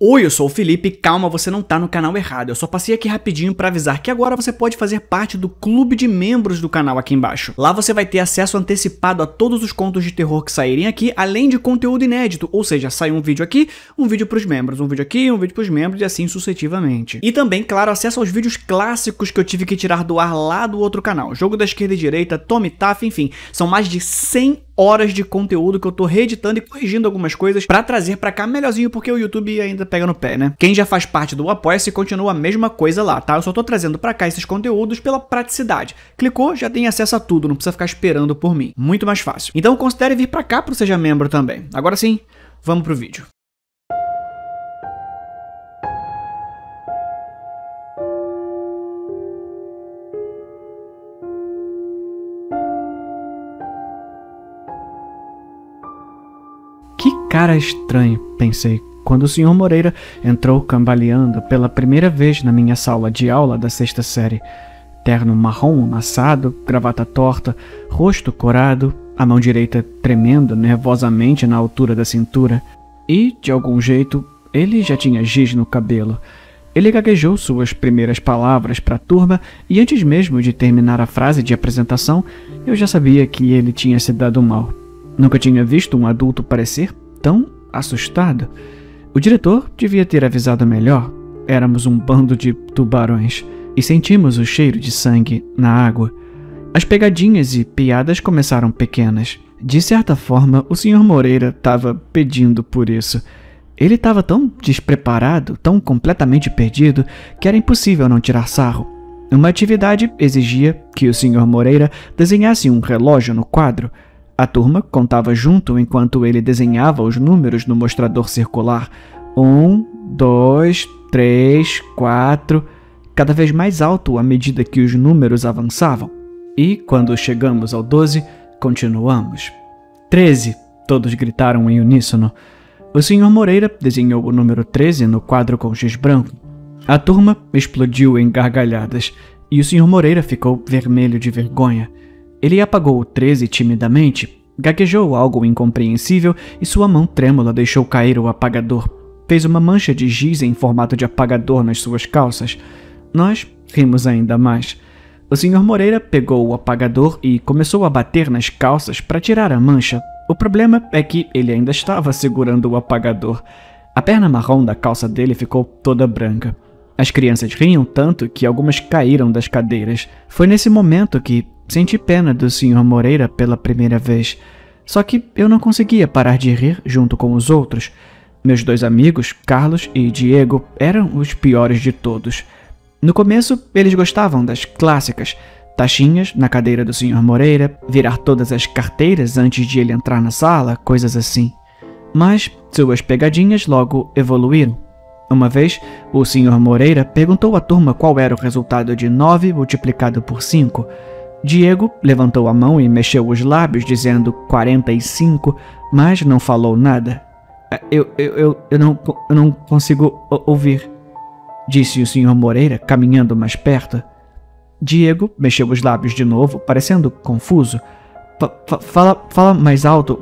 Oi, eu sou o Felipe, calma, você não tá no canal errado, eu só passei aqui rapidinho pra avisar que agora você pode fazer parte do clube de membros do canal aqui embaixo. Lá você vai ter acesso antecipado a todos os contos de terror que saírem aqui, além de conteúdo inédito, ou seja, sai um vídeo aqui, um vídeo pros membros, um vídeo aqui, um vídeo pros membros e assim sucessivamente. E também, claro, acesso aos vídeos clássicos que eu tive que tirar do ar lá do outro canal, Jogo da Esquerda e Direita, Tommy Taff, enfim, são mais de 100 horas de conteúdo que eu tô reeditando e corrigindo algumas coisas pra trazer pra cá melhorzinho, porque o YouTube ainda pega no pé, né? Quem já faz parte do Apoia-se continua a mesma coisa lá, tá? Eu só tô trazendo pra cá esses conteúdos pela praticidade. Clicou, já tem acesso a tudo, não precisa ficar esperando por mim. Muito mais fácil. Então considere vir pra cá pro Seja Membro também. Agora sim, vamos pro vídeo. Que cara estranho, pensei, quando o Sr. Moreira entrou cambaleando pela primeira vez na minha sala de aula da sexta série. Terno marrom amassado, gravata torta, rosto corado, a mão direita tremendo nervosamente na altura da cintura. E, de algum jeito, ele já tinha giz no cabelo. Ele gaguejou suas primeiras palavras para a turma e antes mesmo de terminar a frase de apresentação, eu já sabia que ele tinha se dado mal. Nunca tinha visto um adulto parecer tão assustado. O diretor devia ter avisado melhor. Éramos um bando de tubarões e sentimos o cheiro de sangue na água. As pegadinhas e piadas começaram pequenas. De certa forma, o Sr. Moreira estava pedindo por isso. Ele estava tão despreparado, tão completamente perdido, que era impossível não tirar sarro. Uma atividade exigia que o Sr. Moreira desenhasse um relógio no quadro. A turma contava junto enquanto ele desenhava os números no mostrador circular. 1, 2, 3, 4, cada vez mais alto à medida que os números avançavam. E, quando chegamos ao 12, continuamos. 13, todos gritaram em uníssono. O Sr. Moreira desenhou o número 13 no quadro com giz branco. A turma explodiu em gargalhadas, e o Sr. Moreira ficou vermelho de vergonha. Ele apagou o 13 timidamente, gaguejou algo incompreensível e sua mão trêmula deixou cair o apagador. Fez uma mancha de giz em formato de apagador nas suas calças. Nós rimos ainda mais. O Sr. Moreira pegou o apagador e começou a bater nas calças para tirar a mancha. O problema é que ele ainda estava segurando o apagador. A perna marrom da calça dele ficou toda branca. As crianças riam tanto que algumas caíram das cadeiras. Foi nesse momento que senti pena do Sr. Moreira pela primeira vez. Só que eu não conseguia parar de rir junto com os outros. Meus dois amigos, Carlos e Diego, eram os piores de todos. No começo, eles gostavam das clássicas. Taxinhas na cadeira do Sr. Moreira, virar todas as carteiras antes de ele entrar na sala, coisas assim. Mas suas pegadinhas logo evoluíram. Uma vez, o Sr. Moreira perguntou à turma qual era o resultado de 9 multiplicado por 5. Diego levantou a mão e mexeu os lábios, dizendo 45, mas não falou nada. Eu não consigo ouvir, disse o Sr. Moreira, caminhando mais perto. Diego mexeu os lábios de novo, parecendo confuso. Fala mais alto,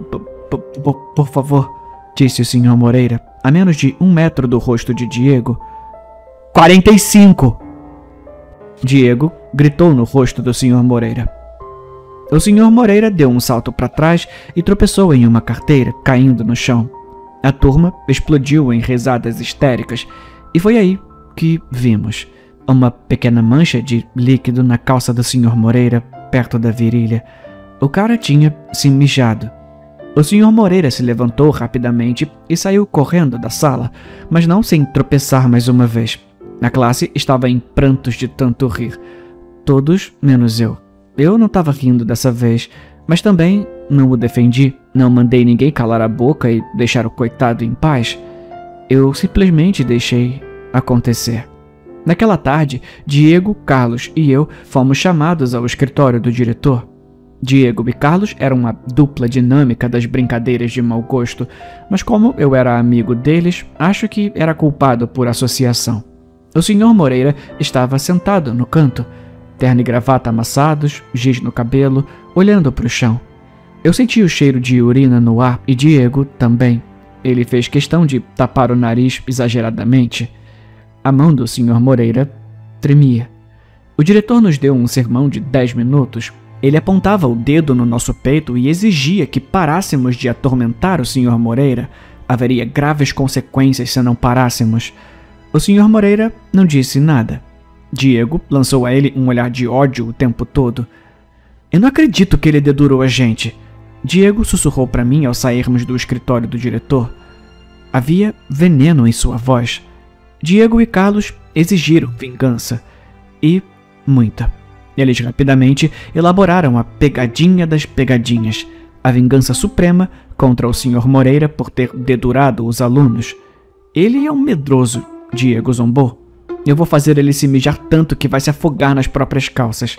por favor, disse o Sr. Moreira, a menos de 1 metro do rosto de Diego. 45! Diego gritou no rosto do Sr. Moreira. O Sr. Moreira deu um salto para trás e tropeçou em uma carteira, caindo no chão. A turma explodiu em risadas histéricas e foi aí que vimos uma pequena mancha de líquido na calça do Sr. Moreira, perto da virilha. O cara tinha se mijado. O Sr. Moreira se levantou rapidamente e saiu correndo da sala, mas não sem tropeçar mais uma vez. A classe estava em prantos de tanto rir. Todos menos eu. Eu não estava rindo dessa vez, mas também não o defendi. Não mandei ninguém calar a boca e deixar o coitado em paz. Eu simplesmente deixei acontecer. Naquela tarde, Diego, Carlos e eu fomos chamados ao escritório do diretor. Diego e Carlos eram uma dupla dinâmica das brincadeiras de mau gosto, mas como eu era amigo deles, acho que era culpado por associação. O Sr. Moreira estava sentado no canto, terno e gravata amassados, giz no cabelo, olhando para o chão. Eu senti o cheiro de urina no ar e Diego também. Ele fez questão de tapar o nariz exageradamente. A mão do Sr. Moreira tremia. O diretor nos deu um sermão de 10 minutos. Ele apontava o dedo no nosso peito e exigia que parássemos de atormentar o Sr. Moreira. Haveria graves consequências se não parássemos. O Sr. Moreira não disse nada. Diego lançou a ele um olhar de ódio o tempo todo. Eu não acredito que ele dedurou a gente. Diego sussurrou para mim ao sairmos do escritório do diretor. Havia veneno em sua voz. Diego e Carlos exigiram vingança. E muita. Eles rapidamente elaboraram a pegadinha das pegadinhas, a vingança suprema contra o Sr. Moreira por ter dedurado os alunos. Ele é um medroso, Diego zombou. Eu vou fazer ele se mijar tanto que vai se afogar nas próprias calças.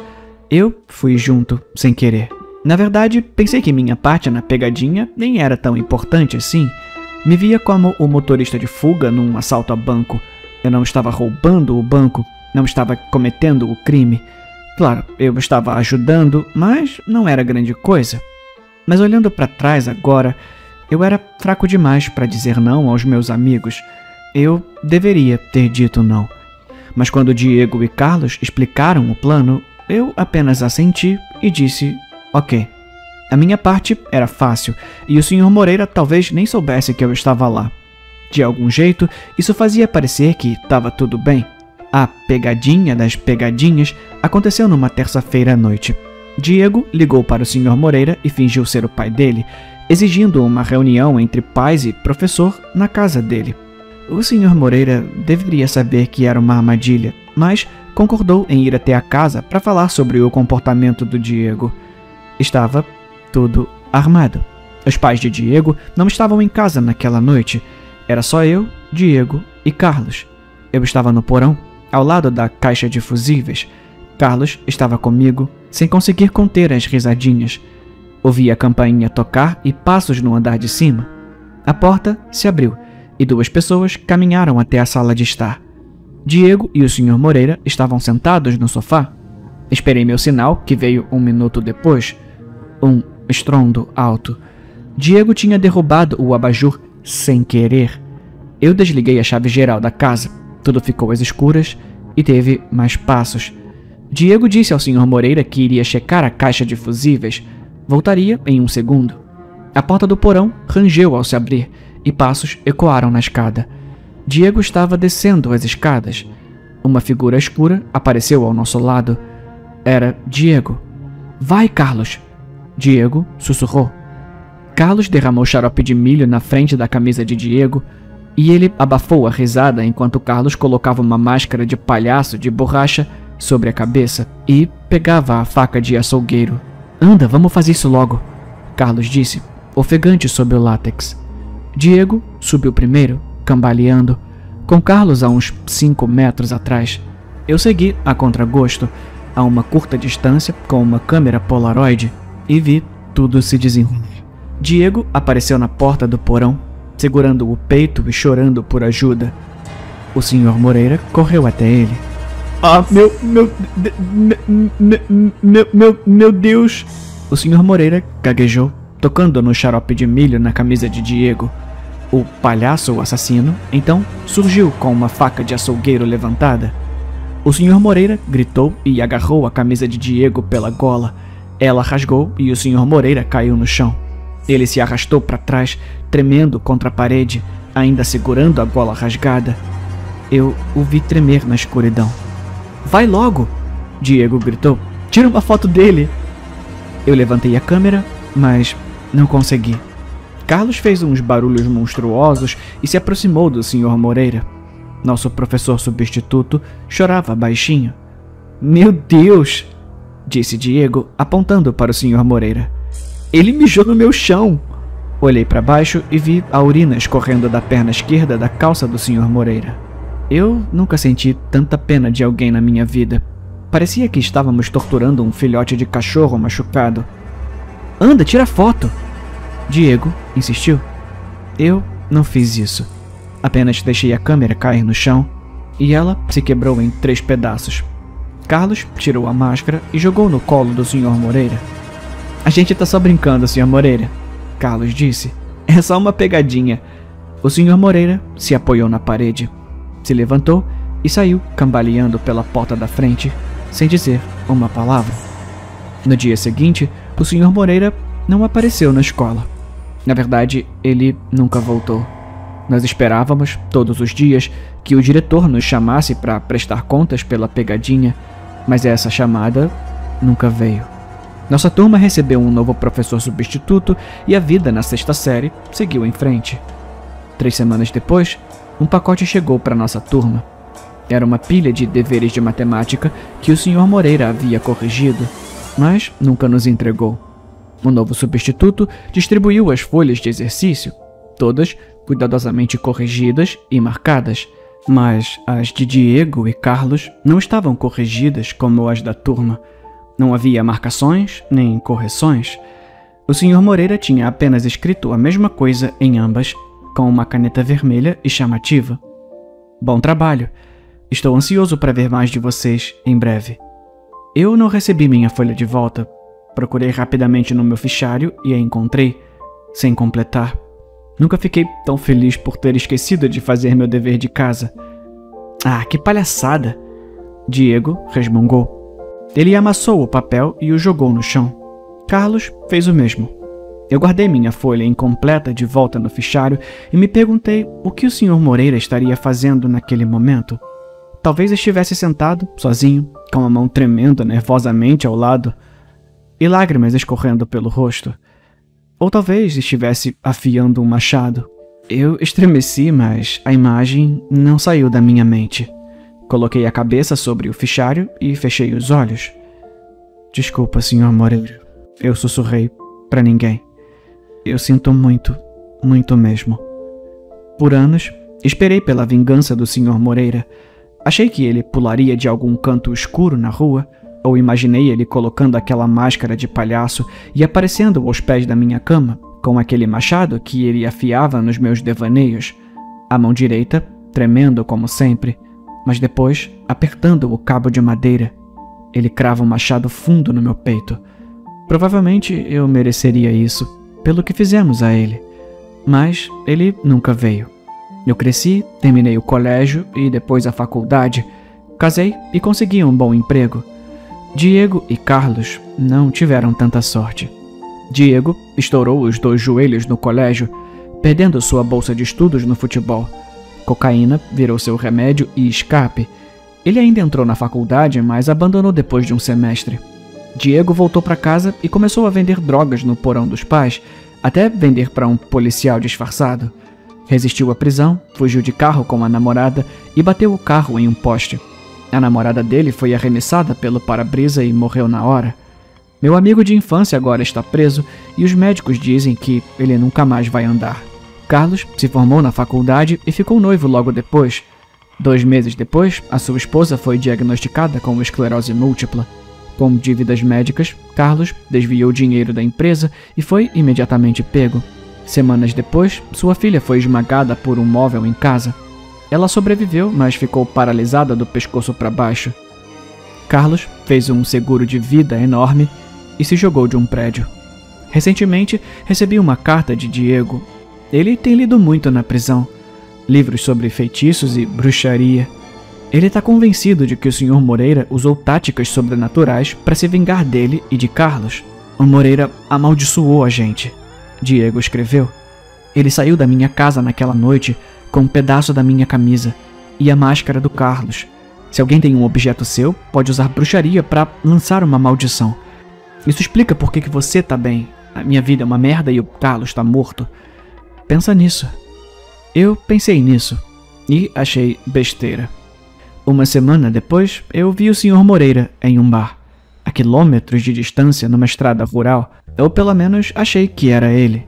Eu fui junto, sem querer. Na verdade, pensei que minha parte na pegadinha nem era tão importante assim. Me via como o motorista de fuga num assalto a banco. Eu não estava roubando o banco, não estava cometendo o crime. Claro, eu estava ajudando, mas não era grande coisa. Mas olhando para trás agora, eu era fraco demais para dizer não aos meus amigos. Eu deveria ter dito não. Mas quando Diego e Carlos explicaram o plano, eu apenas assenti e disse ok. A minha parte era fácil, e o Sr. Moreira talvez nem soubesse que eu estava lá. De algum jeito, isso fazia parecer que estava tudo bem. A pegadinha das pegadinhas aconteceu numa terça-feira à noite. Diego ligou para o Sr. Moreira e fingiu ser o pai dele, exigindo uma reunião entre pais e professor na casa dele. O Sr. Moreira deveria saber que era uma armadilha, mas concordou em ir até a casa para falar sobre o comportamento do Diego. Estava tudo armado. Os pais de Diego não estavam em casa naquela noite. Era só eu, Diego e Carlos. Eu estava no porão, ao lado da caixa de fusíveis. Carlos estava comigo, sem conseguir conter as risadinhas. Ouvi a campainha tocar e passos no andar de cima. A porta se abriu e 2 pessoas caminharam até a sala de estar. Diego e o Sr. Moreira estavam sentados no sofá. Esperei meu sinal, que veio 1 minuto depois. Um estrondo alto. Diego tinha derrubado o abajur sem querer. Eu desliguei a chave geral da casa. Tudo ficou às escuras e teve mais passos. Diego disse ao Sr. Moreira que iria checar a caixa de fusíveis. Voltaria em 1 segundo. A porta do porão rangeu ao se abrir e passos ecoaram na escada. Diego estava descendo as escadas. Uma figura escura apareceu ao nosso lado. Era Diego. Vai, Carlos! Diego sussurrou. Carlos derramou xarope de milho na frente da camisa de Diego e ele abafou a risada enquanto Carlos colocava uma máscara de palhaço de borracha sobre a cabeça e pegava a faca de açougueiro. Anda, vamos fazer isso logo, Carlos disse, ofegante sob o látex. Diego subiu primeiro, cambaleando, com Carlos a uns 5 metros atrás. Eu segui a contragosto, a uma curta distância com uma câmera Polaroid e vi tudo se desenrolar. Diego apareceu na porta do porão, segurando o peito e chorando por ajuda. O Sr. Moreira correu até ele. Ah, meu Deus! O Sr. Moreira gaguejou, tocando no xarope de milho na camisa de Diego. O palhaço assassino, então, surgiu com uma faca de açougueiro levantada. O Sr. Moreira gritou e agarrou a camisa de Diego pela gola. Ela rasgou e o Sr. Moreira caiu no chão. Ele se arrastou para trás, tremendo contra a parede, ainda segurando a gola rasgada. Eu o vi tremer na escuridão. Vai logo! Diego gritou. Tira uma foto dele! Eu levantei a câmera, mas não consegui. Carlos fez uns barulhos monstruosos e se aproximou do Sr. Moreira. Nosso professor substituto chorava baixinho. Meu Deus! Disse Diego, apontando para o Sr. Moreira. Ele mijou no meu chão! Olhei para baixo e vi a urina escorrendo da perna esquerda da calça do Sr. Moreira. Eu nunca senti tanta pena de alguém na minha vida. Parecia que estávamos torturando um filhote de cachorro machucado. Anda, tira foto! Diego insistiu. Eu não fiz isso. Apenas deixei a câmera cair no chão e ela se quebrou em 3 pedaços. Carlos tirou a máscara e jogou no colo do Sr. Moreira. A gente tá só brincando, Sr. Moreira, Carlos disse. É só uma pegadinha. O Sr. Moreira se apoiou na parede, se levantou e saiu cambaleando pela porta da frente, sem dizer uma palavra. No dia seguinte, o Sr. Moreira não apareceu na escola. Na verdade, ele nunca voltou. Nós esperávamos, todos os dias, que o diretor nos chamasse para prestar contas pela pegadinha, mas essa chamada nunca veio. Nossa turma recebeu um novo professor substituto e a vida na sexta série seguiu em frente. 3 semanas depois, um pacote chegou para nossa turma. Era uma pilha de deveres de matemática que o Sr. Moreira havia corrigido, mas nunca nos entregou. O novo substituto distribuiu as folhas de exercício, todas cuidadosamente corrigidas e marcadas, mas as de Diego e Carlos não estavam corrigidas como as da turma. Não havia marcações nem correções. O Sr. Moreira tinha apenas escrito a mesma coisa em ambas, com uma caneta vermelha e chamativa. Bom trabalho. Estou ansioso para ver mais de vocês em breve. Eu não recebi minha folha de volta. Procurei rapidamente no meu fichário e a encontrei, sem completar. Nunca fiquei tão feliz por ter esquecido de fazer meu dever de casa. Ah, que palhaçada! Diego resmungou. Ele amassou o papel e o jogou no chão. Carlos fez o mesmo. Eu guardei minha folha incompleta de volta no fichário e me perguntei o que o Sr. Moreira estaria fazendo naquele momento. Talvez estivesse sentado, sozinho, com a mão tremendo nervosamente ao lado e lágrimas escorrendo pelo rosto. Ou talvez estivesse afiando um machado. Eu estremeci, mas a imagem não saiu da minha mente. Coloquei a cabeça sobre o fichário e fechei os olhos. Desculpa, Sr. Moreira. Eu sussurrei para ninguém. Eu sinto muito, muito mesmo. Por anos, esperei pela vingança do Sr. Moreira. Achei que ele pularia de algum canto escuro na rua, ou imaginei ele colocando aquela máscara de palhaço e aparecendo aos pés da minha cama, com aquele machado que ele afiava nos meus devaneios, a mão direita tremendo como sempre, mas depois apertando o cabo de madeira. Ele crava um machado fundo no meu peito. Provavelmente eu mereceria isso, pelo que fizemos a ele, mas ele nunca veio. Eu cresci, terminei o colégio e depois a faculdade, casei e consegui um bom emprego. Diego e Carlos não tiveram tanta sorte. Diego estourou os 2 joelhos no colégio, perdendo sua bolsa de estudos no futebol. Cocaína virou seu remédio e escape. Ele ainda entrou na faculdade, mas abandonou depois de um semestre. Diego voltou para casa e começou a vender drogas no porão dos pais, até vender para um policial disfarçado. Resistiu à prisão, fugiu de carro com a namorada e bateu o carro em um poste. A namorada dele foi arremessada pelo para-brisa e morreu na hora. Meu amigo de infância agora está preso e os médicos dizem que ele nunca mais vai andar. Carlos se formou na faculdade e ficou noivo logo depois. 2 meses depois, a sua esposa foi diagnosticada com esclerose múltipla. Com dívidas médicas, Carlos desviou dinheiro da empresa e foi imediatamente pego. Semanas depois, sua filha foi esmagada por um móvel em casa. Ela sobreviveu, mas ficou paralisada do pescoço para baixo. Carlos fez um seguro de vida enorme e se jogou de um prédio. Recentemente, recebi uma carta de Diego. Ele tem lido muito na prisão. Livros sobre feitiços e bruxaria. Ele está convencido de que o Sr. Moreira usou táticas sobrenaturais para se vingar dele e de Carlos. O Moreira amaldiçoou a gente. Diego escreveu. Ele saiu da minha casa naquela noite com um pedaço da minha camisa e a máscara do Carlos. Se alguém tem um objeto seu, pode usar bruxaria para lançar uma maldição. Isso explica por que você tá bem. A minha vida é uma merda e o Carlos tá morto. Pensa nisso. Eu pensei nisso e achei besteira. Uma semana depois, eu vi o Sr. Moreira em um bar, a quilômetros de distância numa estrada rural. Eu pelo menos achei que era ele.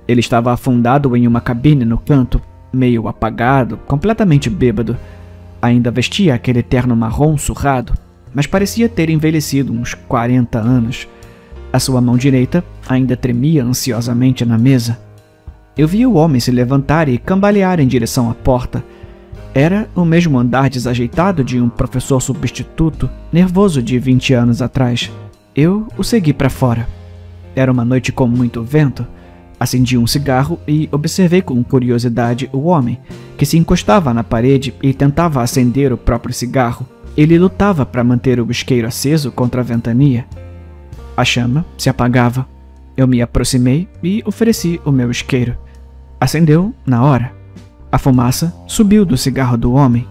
Ele estava afundado em uma cabine no canto, meio apagado, completamente bêbado. Ainda vestia aquele terno marrom surrado, mas parecia ter envelhecido uns 40 anos. A sua mão direita ainda tremia ansiosamente na mesa. Eu vi o homem se levantar e cambalear em direção à porta. Era o mesmo andar desajeitado de um professor substituto, nervoso de 20 anos atrás. Eu o segui para fora. Era uma noite com muito vento. Acendi um cigarro e observei com curiosidade o homem, que se encostava na parede e tentava acender o próprio cigarro. Ele lutava para manter o isqueiro aceso contra a ventania. A chama se apagava. Eu me aproximei e ofereci o meu isqueiro. Acendeu na hora. A fumaça subiu do cigarro do homem.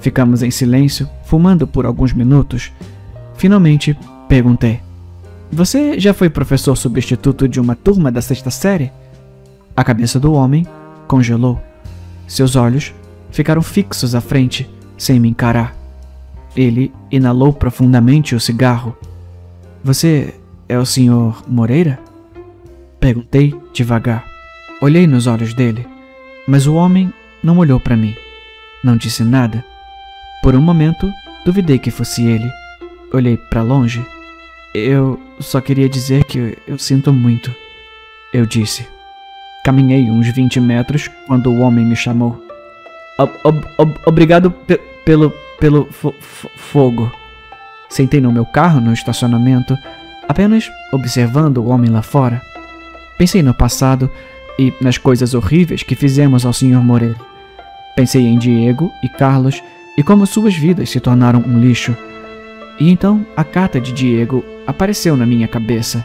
Ficamos em silêncio, fumando por alguns minutos. Finalmente, perguntei: "Você já foi professor substituto de uma turma da sexta série?" A cabeça do homem congelou. Seus olhos ficaram fixos à frente, sem me encarar. Ele inalou profundamente o cigarro. "Você é o Sr. Moreira?" Perguntei devagar. Olhei nos olhos dele, mas o homem não olhou para mim. Não disse nada. Por um momento, duvidei que fosse ele. Olhei para longe. "Eu só queria dizer que eu sinto muito", eu disse. Caminhei uns 20 metros quando o homem me chamou. Obrigado pelo fogo." Sentei no meu carro no estacionamento, apenas observando o homem lá fora. Pensei no passado e nas coisas horríveis que fizemos ao Sr. Moreira. Pensei em Diego e Carlos e como suas vidas se tornaram um lixo. E então a carta de Diego apareceu na minha cabeça.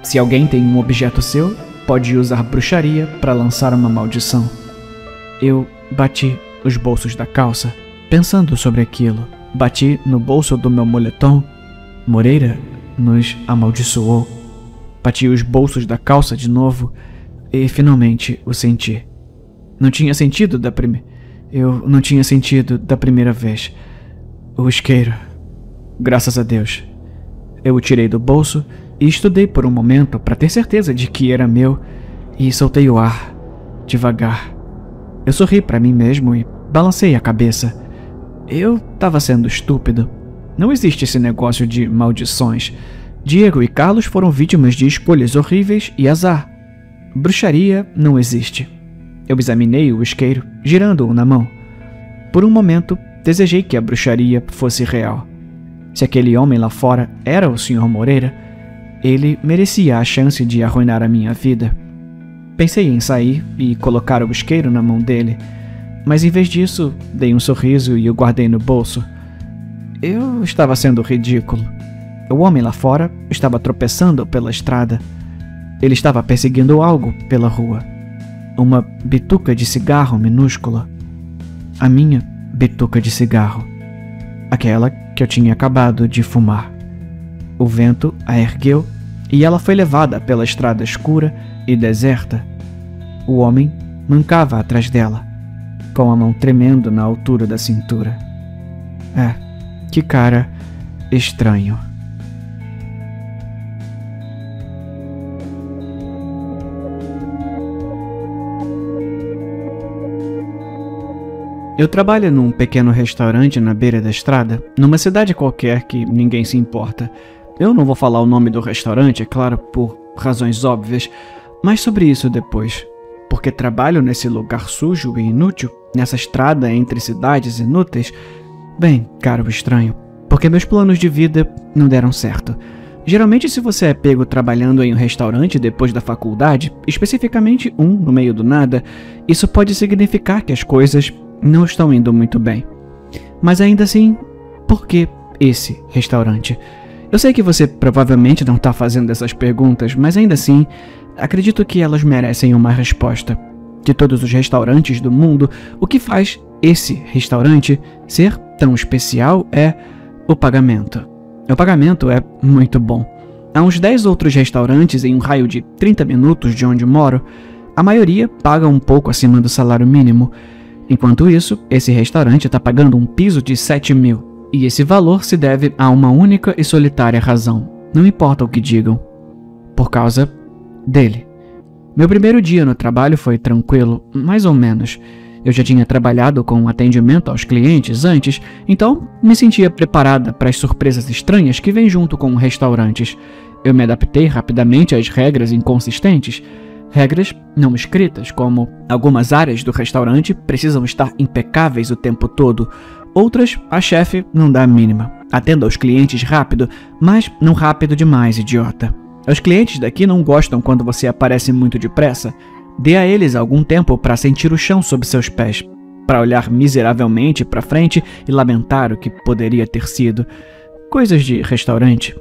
Se alguém tem um objeto seu, pode usar bruxaria para lançar uma maldição. Eu bati os bolsos da calça, pensando sobre aquilo. Bati no bolso do meu moletom. Moreira nos amaldiçoou. Bati os bolsos da calça de novo e finalmente o senti. Não tinha sentido da Eu não tinha sentido da primeira vez. O isqueiro. Graças a Deus. Eu o tirei do bolso e estudei por um momento para ter certeza de que era meu e soltei o ar, devagar. Eu sorri para mim mesmo e balancei a cabeça. Eu estava sendo estúpido. Não existe esse negócio de maldições. Diego e Carlos foram vítimas de escolhas horríveis e azar. Bruxaria não existe. Eu examinei o isqueiro, girando-o na mão. Por um momento, desejei que a bruxaria fosse real. Se aquele homem lá fora era o Sr. Moreira, ele merecia a chance de arruinar a minha vida. Pensei em sair e colocar o isqueiro na mão dele, mas em vez disso, dei um sorriso e o guardei no bolso. Eu estava sendo ridículo. O homem lá fora estava tropeçando pela estrada. Ele estava perseguindo algo pela rua. Uma bituca de cigarro minúscula. A minha bituca de cigarro. Aquela que eu tinha acabado de fumar. O vento a ergueu e ela foi levada pela estrada escura e deserta. O homem mancava atrás dela, com a mão tremendo na altura da cintura. Que cara estranho. Eu trabalho num pequeno restaurante na beira da estrada, numa cidade qualquer que ninguém se importa. Eu não vou falar o nome do restaurante, é claro, por razões óbvias, mas sobre isso depois. Porque trabalho nesse lugar sujo e inútil, nessa estrada entre cidades inúteis? Bem, caro estranho, porque meus planos de vida não deram certo. Geralmente, se você é pego trabalhando em um restaurante depois da faculdade, especificamente um no meio do nada, isso pode significar que as coisas não estão indo muito bem. Mas ainda assim, por que esse restaurante? Eu sei que você provavelmente não está fazendo essas perguntas, mas ainda assim, acredito que elas merecem uma resposta. De todos os restaurantes do mundo, o que faz esse restaurante ser tão especial é o pagamento. O pagamento é muito bom. Há uns 10 outros restaurantes em um raio de 30 minutos de onde moro. A maioria paga um pouco acima do salário mínimo. Enquanto isso, esse restaurante está pagando um piso de 7 mil. E esse valor se deve a uma única e solitária razão. Não importa o que digam. Por causa dele. Meu primeiro dia no trabalho foi tranquilo, mais ou menos. Eu já tinha trabalhado com atendimento aos clientes antes, então me sentia preparada para as surpresas estranhas que vêm junto com restaurantes. Eu me adaptei rapidamente às regras inconsistentes. Regras não escritas, como algumas áreas do restaurante precisam estar impecáveis o tempo todo. Outras, a chefe não dá a mínima. Atenda aos clientes rápido, mas não rápido demais, idiota. Os clientes daqui não gostam quando você aparece muito depressa. Dê a eles algum tempo para sentir o chão sob seus pés, para olhar miseravelmente para frente e lamentar o que poderia ter sido. Coisas de restaurante.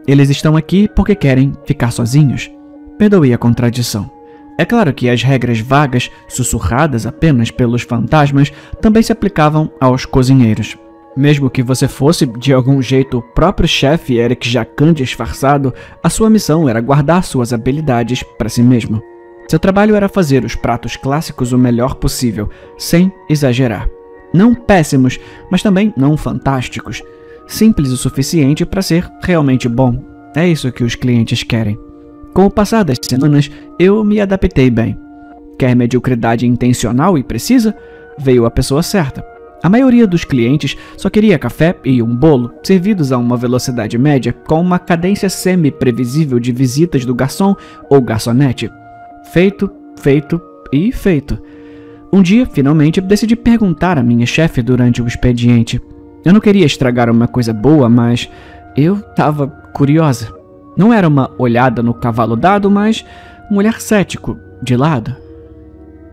Eles estão aqui porque querem ficar sozinhos. Perdoe a contradição. É claro que as regras vagas, sussurradas apenas pelos fantasmas, também se aplicavam aos cozinheiros. Mesmo que você fosse, de algum jeito, o próprio chefe Eric Jacan disfarçado, a sua missão era guardar suas habilidades para si mesmo. Seu trabalho era fazer os pratos clássicos o melhor possível, sem exagerar. Não péssimos, mas também não fantásticos. Simples o suficiente para ser realmente bom. É isso que os clientes querem. Com o passar das semanas, eu me adaptei bem. Quer mediocridade intencional e precisa? Veio a pessoa certa. A maioria dos clientes só queria café e um bolo, servidos a uma velocidade média, com uma cadência semi-previsível de visitas do garçom ou garçonete. Feito, feito e feito. Um dia, finalmente, decidi perguntar à minha chefe durante o expediente. Eu não queria estragar uma coisa boa, mas eu estava curiosa. Não era uma olhada no cavalo dado, mas um olhar cético, de lado.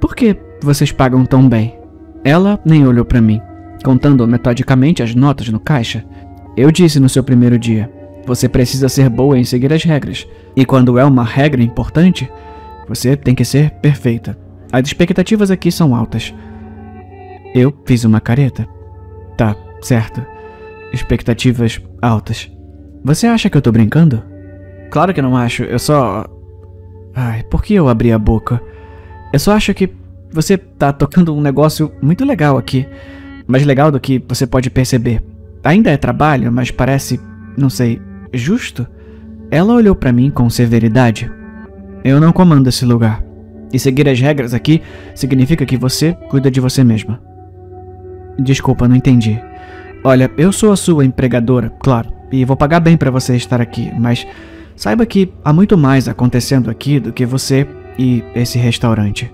Por que vocês pagam tão bem? Ela nem olhou para mim, contando metodicamente as notas no caixa. Eu disse no seu primeiro dia, você precisa ser boa em seguir as regras. E quando é uma regra importante, você tem que ser perfeita. As expectativas aqui são altas. Eu fiz uma careta. Tá, certo. Expectativas altas. Você acha que eu tô brincando? Claro que não acho, eu só... Ai, por que eu abri a boca? Eu só acho que você tá tocando um negócio muito legal aqui. Mais legal do que você pode perceber. Ainda é trabalho, mas parece, não sei, justo? Ela olhou pra mim com severidade. Eu não comando esse lugar. E seguir as regras aqui significa que você cuida de você mesma. Desculpa, não entendi. Olha, eu sou a sua empregadora, claro, e vou pagar bem pra você estar aqui, mas saiba que há muito mais acontecendo aqui do que você e esse restaurante.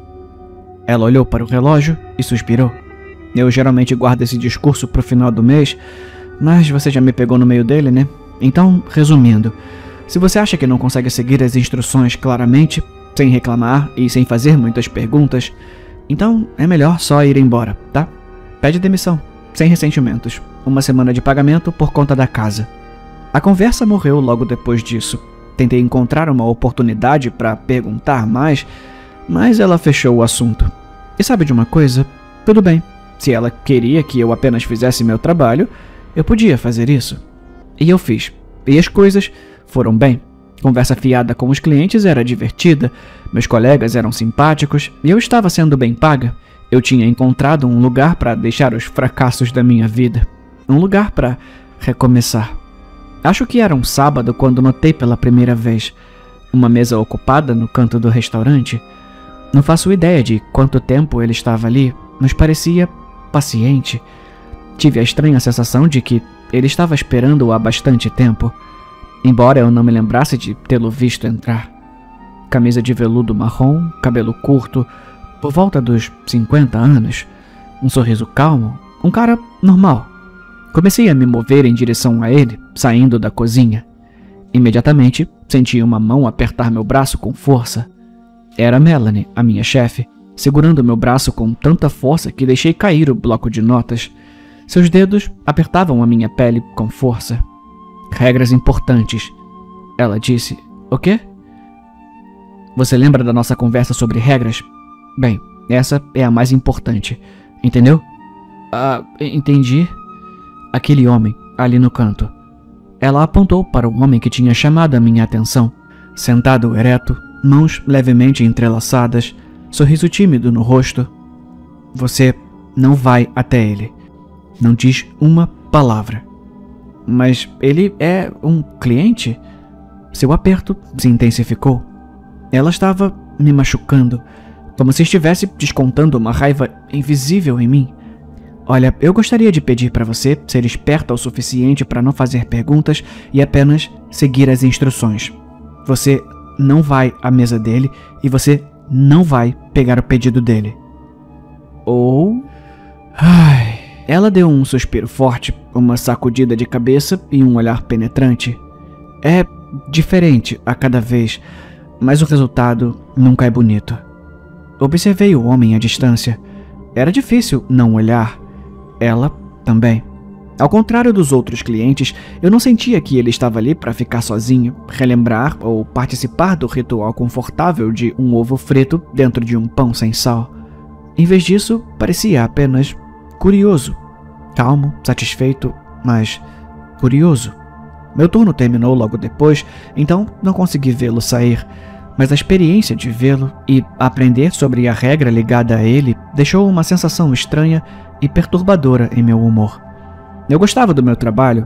Ela olhou para o relógio e suspirou. Eu geralmente guardo esse discurso pro final do mês, mas você já me pegou no meio dele, né? Então, resumindo, se você acha que não consegue seguir as instruções claramente, sem reclamar e sem fazer muitas perguntas, então é melhor só ir embora, tá? Pede demissão, sem ressentimentos. 1 semana de pagamento por conta da casa. A conversa morreu logo depois disso. Tentei encontrar uma oportunidade para perguntar mais, mas ela fechou o assunto. E sabe de uma coisa? Tudo bem. Se ela queria que eu apenas fizesse meu trabalho, eu podia fazer isso. E eu fiz. E as coisas foram bem. Conversa fiada com os clientes era divertida, meus colegas eram simpáticos e eu estava sendo bem paga. Eu tinha encontrado um lugar para deixar os fracassos da minha vida. Um lugar para recomeçar. Acho que era um sábado quando notei pela primeira vez uma mesa ocupada no canto do restaurante. Não faço ideia de quanto tempo ele estava ali, mas parecia paciente. Tive a estranha sensação de que ele estava esperando-o há bastante tempo, embora eu não me lembrasse de tê-lo visto entrar. Camisa de veludo marrom, cabelo curto, por volta dos 50 anos, um sorriso calmo, um cara normal. Comecei a me mover em direção a ele, saindo da cozinha. Imediatamente, senti uma mão apertar meu braço com força. Era Melanie, a minha chefe, segurando meu braço com tanta força que deixei cair o bloco de notas. Seus dedos apertavam a minha pele com força. Regras importantes. Ela disse, o quê? Você lembra da nossa conversa sobre regras? Bem, essa é a mais importante, entendeu? Ah, entendi. Aquele homem, ali no canto. Ela apontou para o homem que tinha chamado a minha atenção. Sentado ereto, mãos levemente entrelaçadas, sorriso tímido no rosto. Você não vai até ele. Não diz uma palavra. Mas ele é um cliente? Seu aperto se intensificou. Ela estava me machucando, como se estivesse descontando uma raiva invisível em mim. Olha, eu gostaria de pedir para você ser esperta o suficiente para não fazer perguntas e apenas seguir as instruções. Você não vai à mesa dele e você não vai pegar o pedido dele. Ou... Ai... Ela deu um suspiro forte, uma sacudida de cabeça e um olhar penetrante. É diferente a cada vez, mas o resultado nunca é bonito. Observei o homem à distância. Era difícil não olhar. Ela também. Ao contrário dos outros clientes, eu não sentia que ele estava ali para ficar sozinho, relembrar ou participar do ritual confortável de um ovo frito dentro de um pão sem sal. Em vez disso, parecia apenas curioso. Calmo, satisfeito, mas curioso. Meu turno terminou logo depois, então não consegui vê-lo sair, mas a experiência de vê-lo e aprender sobre a regra ligada a ele deixou uma sensação estranha e perturbadora em meu humor. Eu gostava do meu trabalho,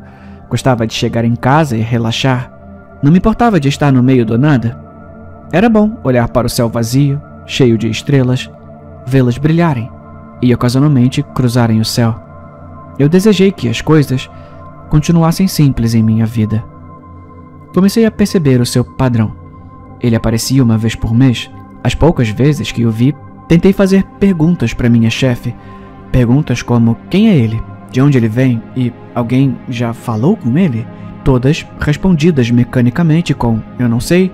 gostava de chegar em casa e relaxar. Não me importava de estar no meio do nada. Era bom olhar para o céu vazio, cheio de estrelas, vê-las brilharem e ocasionalmente cruzarem o céu. Eu desejei que as coisas continuassem simples em minha vida. Comecei a perceber o seu padrão. Ele aparecia uma vez por mês. As poucas vezes que o vi, tentei fazer perguntas para minha chefe. Perguntas como: quem é ele? De onde ele vem? E alguém já falou com ele? Todas respondidas mecanicamente com: eu não sei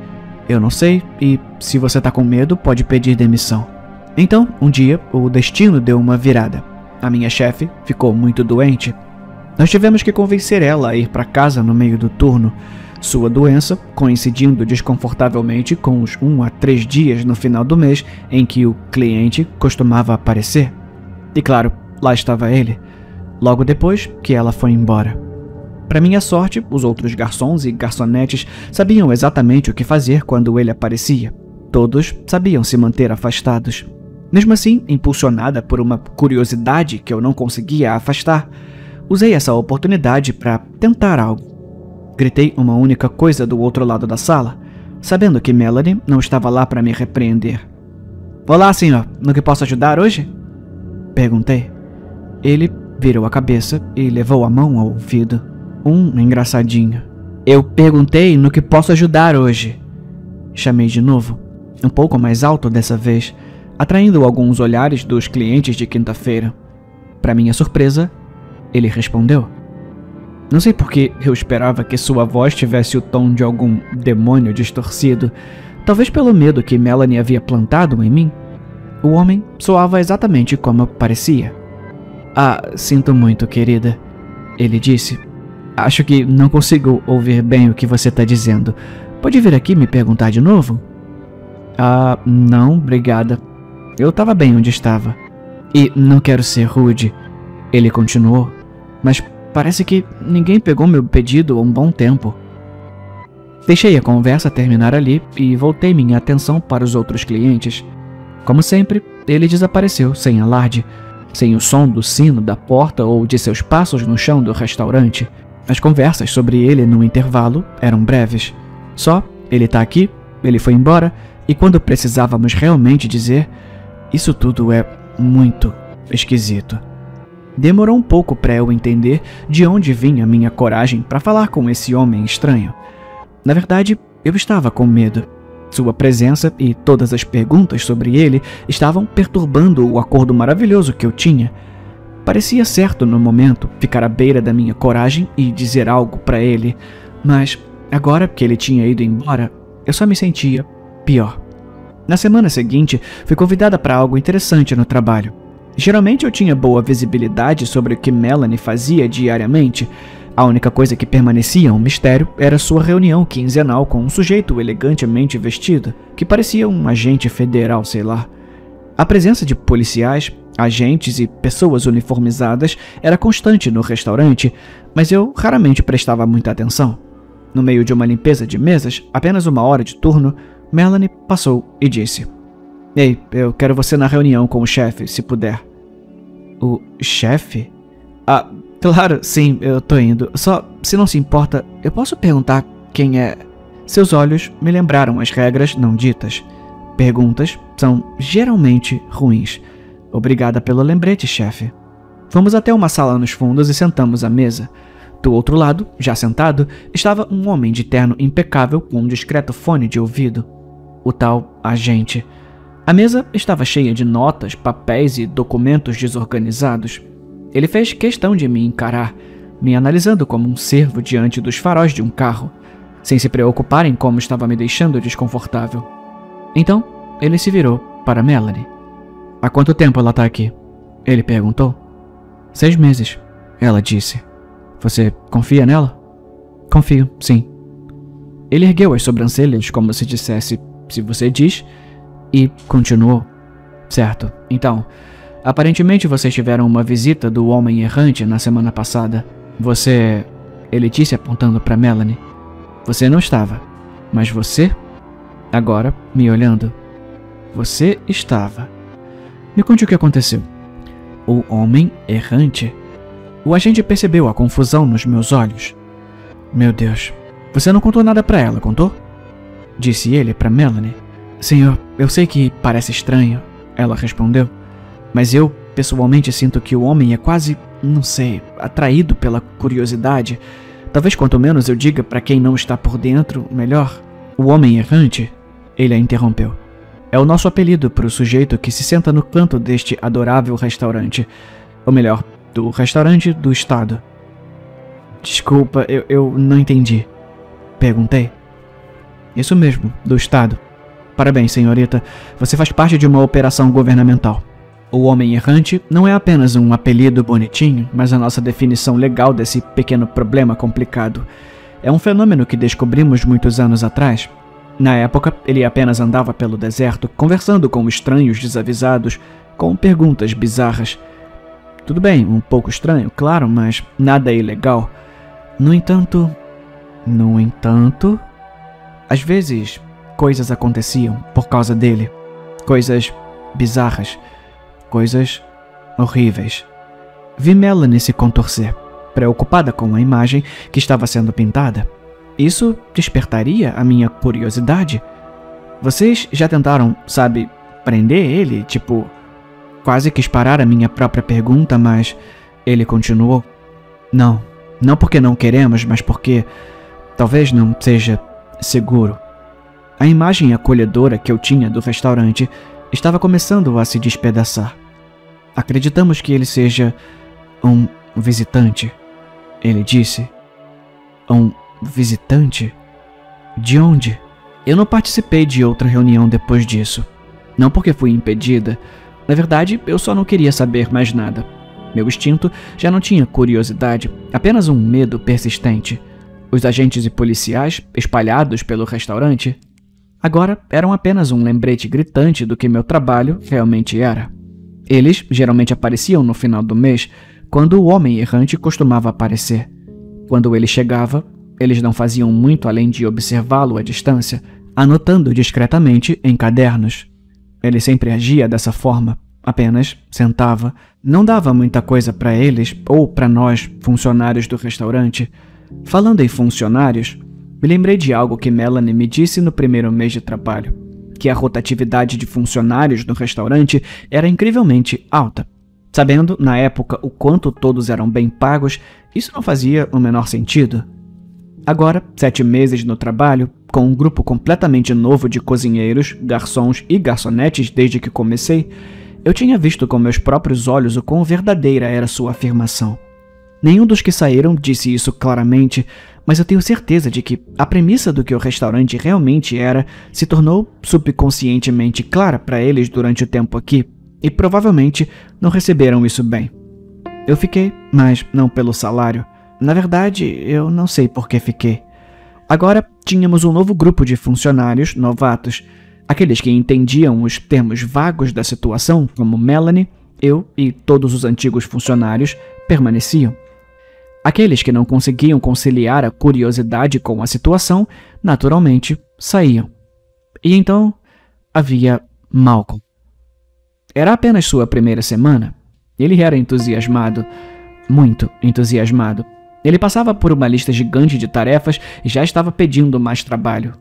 e se você tá com medo, pode pedir demissão. Então, um dia, o destino deu uma virada. A minha chefe ficou muito doente. Nós tivemos que convencer ela a ir para casa no meio do turno. Sua doença coincidindo desconfortavelmente com os 1 a 3 dias no final do mês em que o cliente costumava aparecer. E claro, lá estava ele. Logo depois que ela foi embora. Para minha sorte, os outros garçons e garçonetes sabiam exatamente o que fazer quando ele aparecia. Todos sabiam se manter afastados. Mesmo assim, impulsionada por uma curiosidade que eu não conseguia afastar, usei essa oportunidade para tentar algo. Gritei uma única coisa do outro lado da sala, sabendo que Melanie não estava lá para me repreender. Olá, senhor. No que posso ajudar hoje? Perguntei. Ele virou a cabeça e levou a mão ao ouvido. Engraçadinho. Eu perguntei no que posso ajudar hoje. Chamei de novo, um pouco mais alto dessa vez, atraindo alguns olhares dos clientes de quinta-feira. Para minha surpresa, ele respondeu. Não sei por que eu esperava que sua voz tivesse o tom de algum demônio distorcido, talvez pelo medo que Melanie havia plantado em mim. O homem soava exatamente como parecia. Ah, sinto muito, querida, ele disse. Acho que não consigo ouvir bem o que você está dizendo. Pode vir aqui me perguntar de novo? Ah, não, obrigada. Eu estava bem onde estava. E não quero ser rude, ele continuou, mas parece que ninguém pegou meu pedido há um bom tempo. Deixei a conversa terminar ali e voltei minha atenção para os outros clientes. Como sempre, ele desapareceu sem alarde, sem o som do sino da porta ou de seus passos no chão do restaurante. As conversas sobre ele no intervalo eram breves. Só, ele tá aqui, ele foi embora, e quando precisávamos realmente dizer, isso tudo é muito esquisito. Demorou um pouco para eu entender de onde vinha minha coragem para falar com esse homem estranho. Na verdade, eu estava com medo. Sua presença e todas as perguntas sobre ele estavam perturbando o acordo maravilhoso que eu tinha. Parecia certo no momento ficar à beira da minha coragem e dizer algo para ele, mas agora que ele tinha ido embora, eu só me sentia pior. Na semana seguinte, fui convidada para algo interessante no trabalho. Geralmente eu tinha boa visibilidade sobre o que Melanie fazia diariamente. A única coisa que permanecia um mistério era sua reunião quinzenal com um sujeito elegantemente vestido, que parecia um agente federal, sei lá. A presença de policiais, agentes e pessoas uniformizadas era constante no restaurante, mas eu raramente prestava muita atenção. No meio de uma limpeza de mesas, apenas 1 hora de turno, Melanie passou e disse: Ei, eu quero você na reunião com o chefe, se puder. O chefe? Ah, claro, sim, eu tô indo. Só, se não se importa, eu posso perguntar quem é? Seus olhos me lembraram as regras não ditas. Perguntas são geralmente ruins. Obrigada pelo lembrete, chefe. Fomos até uma sala nos fundos e sentamos à mesa. Do outro lado, já sentado, estava um homem de terno impecável com um discreto fone de ouvido. O tal agente. A mesa estava cheia de notas, papéis e documentos desorganizados. Ele fez questão de me encarar, me analisando como um cervo diante dos faróis de um carro. sem se preocupar em como estava me deixando desconfortável. Então, ele se virou para Melanie. Há quanto tempo ela está aqui? Ele perguntou. 6 meses, ela disse. Você confia nela? Confio, sim. Ele ergueu as sobrancelhas como se dissesse, se você diz, e continuou. Certo, então, aparentemente vocês tiveram uma visita do Homem Errante na semana passada. Você... Ele disse apontando para Melanie. Você não estava, mas você... Agora, me olhando. Você estava. Me conte o que aconteceu. O Homem Errante? O agente percebeu a confusão nos meus olhos. Meu Deus, você não contou nada para ela, contou? Disse ele para Melanie. Senhor, eu sei que parece estranho, ela respondeu. Mas eu, pessoalmente, sinto que o homem é quase, não sei, atraído pela curiosidade. Talvez quanto menos eu diga para quem não está por dentro, melhor. O Homem Errante? Ele a interrompeu. É o nosso apelido para o sujeito que se senta no canto deste adorável restaurante. Ou melhor, do restaurante do estado. Desculpa, eu não entendi. Perguntei. Isso mesmo, do estado. Parabéns, senhorita. Você faz parte de uma operação governamental. O Homem Errante não é apenas um apelido bonitinho, mas a nossa definição legal desse pequeno problema complicado. É um fenômeno que descobrimos muitos anos atrás. Na época, ele apenas andava pelo deserto, conversando com estranhos desavisados, com perguntas bizarras. Tudo bem, um pouco estranho, claro, mas nada ilegal. No entanto, às vezes, coisas aconteciam por causa dele. Coisas bizarras. Coisas horríveis. Vi Melanie se contorcer, preocupada com a imagem que estava sendo pintada. Isso despertaria a minha curiosidade. Vocês já tentaram, sabe, prender ele? Tipo, quase quis parar a minha própria pergunta, mas ele continuou. Não porque não queremos, mas porque talvez não seja seguro. A imagem acolhedora que eu tinha do restaurante estava começando a se despedaçar. Acreditamos que ele seja um visitante, ele disse. Um visitante? De onde? Eu não participei de outra reunião depois disso. Não porque fui impedida. Na verdade, eu só não queria saber mais nada. Meu instinto já não tinha curiosidade, apenas um medo persistente. Os agentes e policiais, espalhados pelo restaurante, agora eram apenas um lembrete gritante do que meu trabalho realmente era. Eles geralmente apareciam no final do mês, quando o Homem Errante costumava aparecer. Quando ele chegava, eles não faziam muito além de observá-lo à distância, anotando discretamente em cadernos. Ele sempre agia dessa forma, apenas sentava, não dava muita coisa para eles ou para nós, funcionários do restaurante. Falando em funcionários, me lembrei de algo que Melanie me disse no primeiro mês de trabalho, que a rotatividade de funcionários no restaurante era incrivelmente alta. Sabendo, na época, o quanto todos eram bem pagos, isso não fazia o menor sentido. Agora, 7 meses no trabalho, com um grupo completamente novo de cozinheiros, garçons e garçonetes desde que comecei, eu tinha visto com meus próprios olhos o quão verdadeira era sua afirmação. Nenhum dos que saíram disse isso claramente, mas eu tenho certeza de que a premissa do que o restaurante realmente era se tornou subconscientemente clara para eles durante o tempo aqui, e provavelmente não receberam isso bem. Eu fiquei, mas não pelo salário. Na verdade, eu não sei por que fiquei. Agora tínhamos um novo grupo de funcionários novatos, aqueles que entendiam os termos vagos da situação, como Melanie, eu e todos os antigos funcionários permaneciam. Aqueles que não conseguiam conciliar a curiosidade com a situação, naturalmente, saíam. E então havia Malcolm. Era apenas sua primeira semana. Ele era entusiasmado, muito entusiasmado. Ele passava por uma lista gigante de tarefas e já estava pedindo mais trabalho.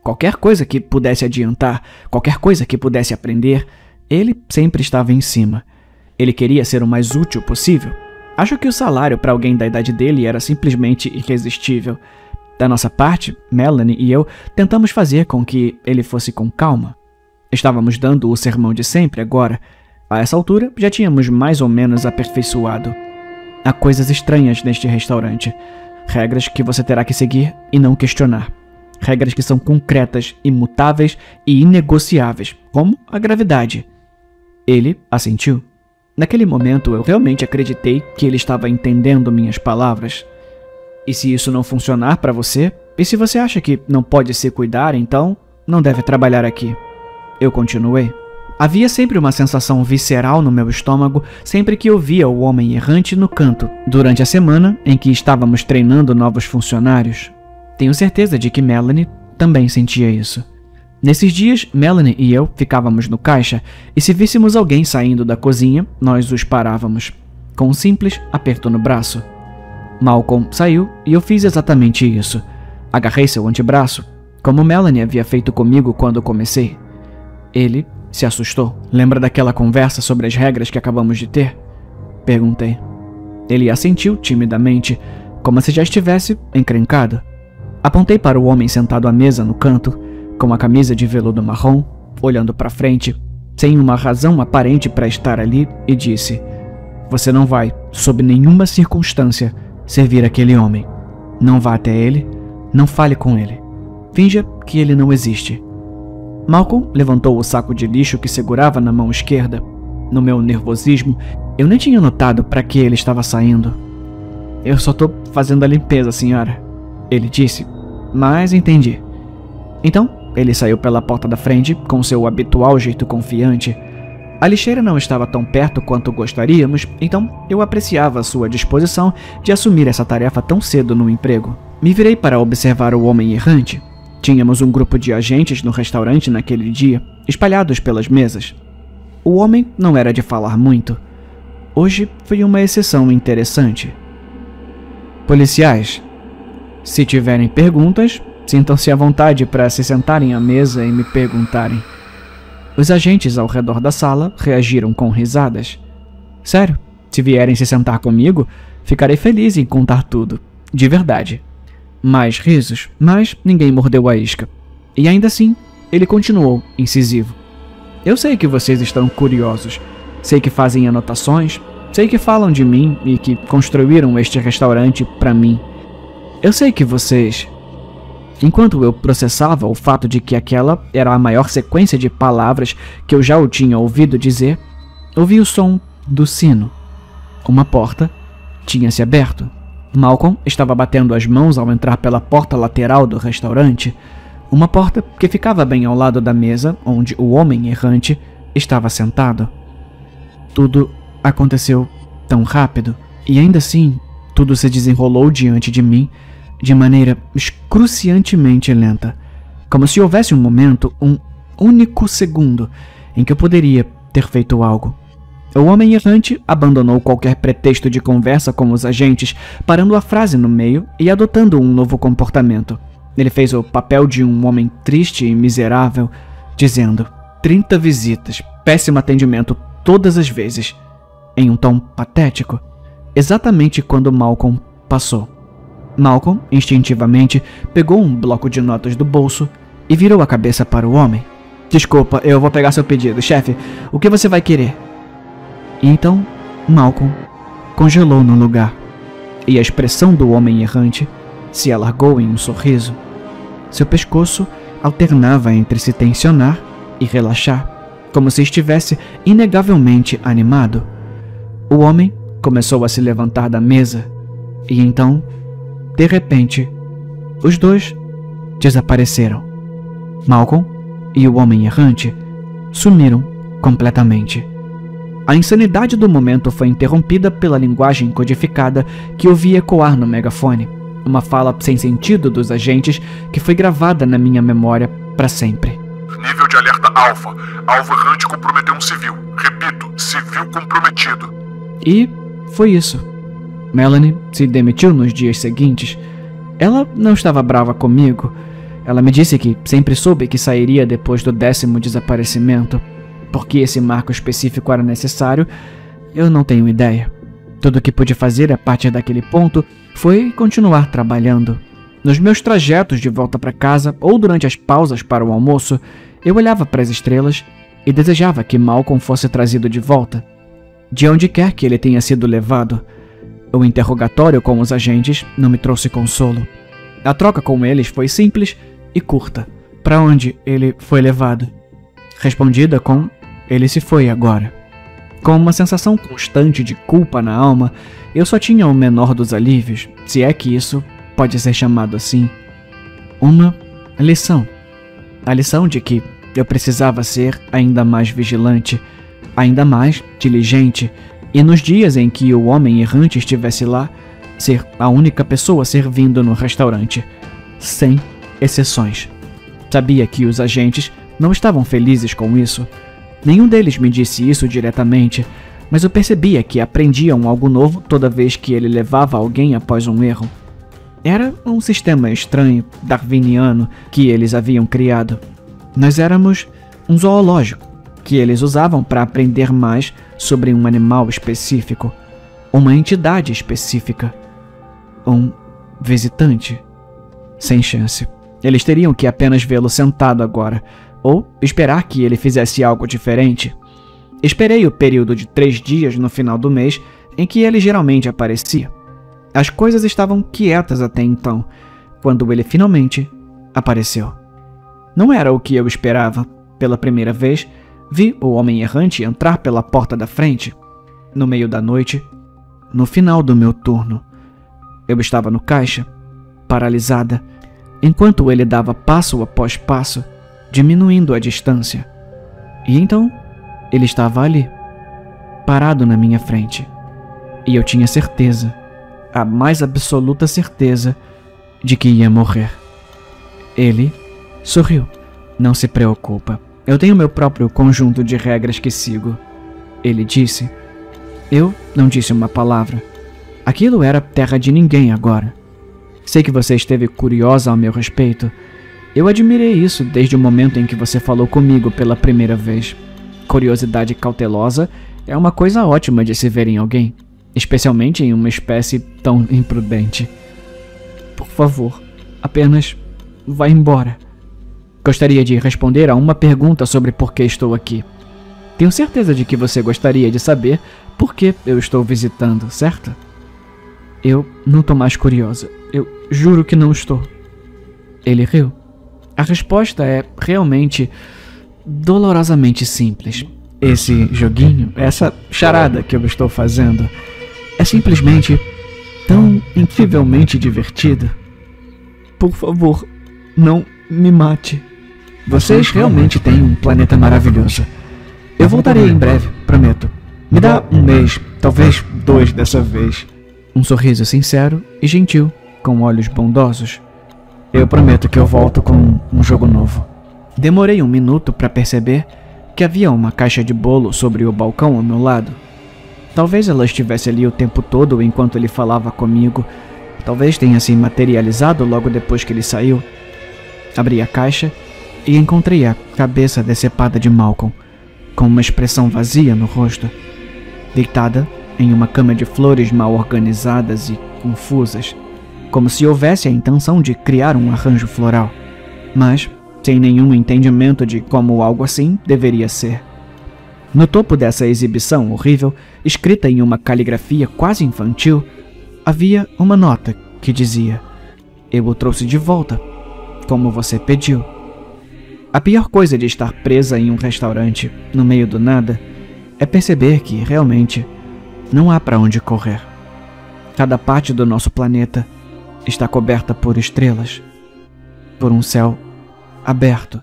Qualquer coisa que pudesse adiantar, qualquer coisa que pudesse aprender, ele sempre estava em cima. Ele queria ser o mais útil possível. Acho que o salário para alguém da idade dele era simplesmente irresistível. Da nossa parte, Melanie e eu tentamos fazer com que ele fosse com calma. Estávamos dando o sermão de sempre agora. A essa altura, já tínhamos mais ou menos aperfeiçoado. Há coisas estranhas neste restaurante. Regras que você terá que seguir e não questionar. regras que são concretas, imutáveis e inegociáveis, como a gravidade. Ele assentiu. Naquele momento, eu realmente acreditei que ele estava entendendo minhas palavras. E se isso não funcionar para você, e se você acha que não pode se cuidar, então não deve trabalhar aqui. Eu continuei. Havia sempre uma sensação visceral no meu estômago sempre que eu via o homem errante no canto, durante a semana em que estávamos treinando novos funcionários. Tenho certeza de que Melanie também sentia isso. Nesses dias, Melanie e eu ficávamos no caixa e se víssemos alguém saindo da cozinha, nós os parávamos, com um simples aperto no braço. Malcolm saiu e eu fiz exatamente isso. Agarrei seu antebraço, como Melanie havia feito comigo quando comecei. Ele se assustou. Lembra daquela conversa sobre as regras que acabamos de ter? Perguntei. Ele assentiu timidamente, como se já estivesse encrencado. Apontei para o homem sentado à mesa no canto, com a camisa de veludo marrom, olhando para frente, sem uma razão aparente para estar ali, e disse: "Você não vai, sob nenhuma circunstância, servir aquele homem. Não vá até ele, não fale com ele. Finja que ele não existe." Malcolm levantou o saco de lixo que segurava na mão esquerda. No meu nervosismo, eu nem tinha notado para que ele estava saindo. "Eu só estou fazendo a limpeza, senhora," ele disse, mas entendi. Então, ele saiu pela porta da frente com seu habitual jeito confiante. A lixeira não estava tão perto quanto gostaríamos, então eu apreciava sua disposição de assumir essa tarefa tão cedo no emprego. Me virei para observar o homem errante. Tínhamos um grupo de agentes no restaurante naquele dia, espalhados pelas mesas. O homem não era de falar muito. Hoje foi uma exceção interessante. "Policiais, se tiverem perguntas, sintam-se à vontade para se sentarem à mesa e me perguntarem." Os agentes ao redor da sala reagiram com risadas. "Sério, se vierem se sentar comigo, ficarei feliz em contar tudo. De verdade." Mais risos, mas ninguém mordeu a isca. E ainda assim, ele continuou, incisivo. "Eu sei que vocês estão curiosos. Sei que fazem anotações. Sei que falam de mim e que construíram este restaurante para mim. Eu sei que vocês..." Enquanto eu processava o fato de que aquela era a maior sequência de palavras que eu já o tinha ouvido dizer, ouvi o som do sino. Uma porta tinha se aberto. Malcolm estava batendo as mãos ao entrar pela porta lateral do restaurante, uma porta que ficava bem ao lado da mesa onde o homem errante estava sentado. Tudo aconteceu tão rápido, e ainda assim, tudo se desenrolou diante de mim de maneira excruciantemente lenta, como se houvesse um momento, um único segundo, em que eu poderia ter feito algo. O homem errante abandonou qualquer pretexto de conversa com os agentes, parando a frase no meio e adotando um novo comportamento. Ele fez o papel de um homem triste e miserável, dizendo: 30 visitas, péssimo atendimento todas as vezes, em um tom patético, exatamente quando Malcolm passou. Malcolm, instintivamente, pegou um bloco de notas do bolso e virou a cabeça para o homem. "Desculpa, eu vou pegar seu pedido, chefe. O que você vai querer?" E então, Malcolm congelou no lugar, e a expressão do homem errante se alargou em um sorriso. Seu pescoço alternava entre se tensionar e relaxar, como se estivesse inegavelmente animado. O homem começou a se levantar da mesa, e então, de repente, os dois desapareceram. Malcolm e o homem errante sumiram completamente. A insanidade do momento foi interrompida pela linguagem codificada que ouvi ecoar no megafone, uma fala sem sentido dos agentes que foi gravada na minha memória para sempre. "Nível de alerta alfa. Alvo errante comprometeu um civil. Repito, civil comprometido." E foi isso. Melanie se demitiu nos dias seguintes. Ela não estava brava comigo. Ela me disse que sempre soube que sairia depois do 10º desaparecimento. Por que esse marco específico era necessário, eu não tenho ideia. Tudo o que pude fazer a partir daquele ponto foi continuar trabalhando. Nos meus trajetos de volta para casa ou durante as pausas para o almoço, eu olhava para as estrelas e desejava que Malcolm fosse trazido de volta, de onde quer que ele tenha sido levado. O interrogatório com os agentes não me trouxe consolo. A troca com eles foi simples e curta. Para onde ele foi levado? Respondida com: ele se foi agora. Com uma sensação constante de culpa na alma, eu só tinha o menor dos alívios, se é que isso pode ser chamado assim. Uma lição. A lição de que eu precisava ser ainda mais vigilante, ainda mais diligente, e nos dias em que o homem errante estivesse lá, ser a única pessoa servindo no restaurante, sem exceções. Sabia que os agentes não estavam felizes com isso. Nenhum deles me disse isso diretamente, mas eu percebia que aprendiam algo novo toda vez que ele levava alguém após um erro. Era um sistema estranho, darwiniano, que eles haviam criado. Nós éramos um zoológico, que eles usavam para aprender mais sobre um animal específico, uma entidade específica, um visitante. Sem chance. Eles teriam que apenas vê-lo sentado agora, ou esperar que ele fizesse algo diferente. Esperei o período de 3 dias no final do mês em que ele geralmente aparecia. As coisas estavam quietas até então, quando ele finalmente apareceu. Não era o que eu esperava. Pela primeira vez, vi o homem errante entrar pela porta da frente. No meio da noite, no final do meu turno, eu estava no caixa, paralisada, enquanto ele dava passo após passo, diminuindo a distância. E então, ele estava ali, parado na minha frente. E eu tinha certeza, a mais absoluta certeza, de que ia morrer. Ele sorriu. Não se preocupa. Eu tenho meu próprio conjunto de regras que sigo. Ele disse. Eu não disse uma palavra. Aquilo era terra de ninguém agora. Sei que você esteve curiosa ao meu respeito. Eu admirei isso desde o momento em que você falou comigo pela primeira vez. Curiosidade cautelosa é uma coisa ótima de se ver em alguém, especialmente em uma espécie tão imprudente. Por favor, apenas vá embora. Gostaria de responder a uma pergunta sobre por que estou aqui. Tenho certeza de que você gostaria de saber por que eu estou visitando, certo? Eu não estou mais curiosa. Eu juro que não estou. Ele riu. A resposta é realmente dolorosamente simples. Esse joguinho, essa charada que eu estou fazendo, é simplesmente tão incrivelmente divertido. Por favor, não me mate. Vocês realmente têm um planeta maravilhoso. Eu voltarei em breve, prometo. Me dá um mês, talvez 2 dessa vez. Um sorriso sincero e gentil, com olhos bondosos. Eu prometo que eu volto com um jogo novo. Demorei 1 minuto para perceber que havia uma caixa de bolo sobre o balcão ao meu lado. Talvez ela estivesse ali o tempo todo enquanto ele falava comigo. Talvez tenha se materializado logo depois que ele saiu. Abri a caixa e encontrei a cabeça decepada de Malcolm, com uma expressão vazia no rosto, deitada em uma cama de flores mal organizadas e confusas, como se houvesse a intenção de criar um arranjo floral, mas sem nenhum entendimento de como algo assim deveria ser. No topo dessa exibição horrível, escrita em uma caligrafia quase infantil, havia uma nota que dizia: "Eu o trouxe de volta, como você pediu." A pior coisa de estar presa em um restaurante, no meio do nada, é perceber que, realmente, não há para onde correr. Cada parte do nosso planeta está coberta por estrelas, por um céu aberto,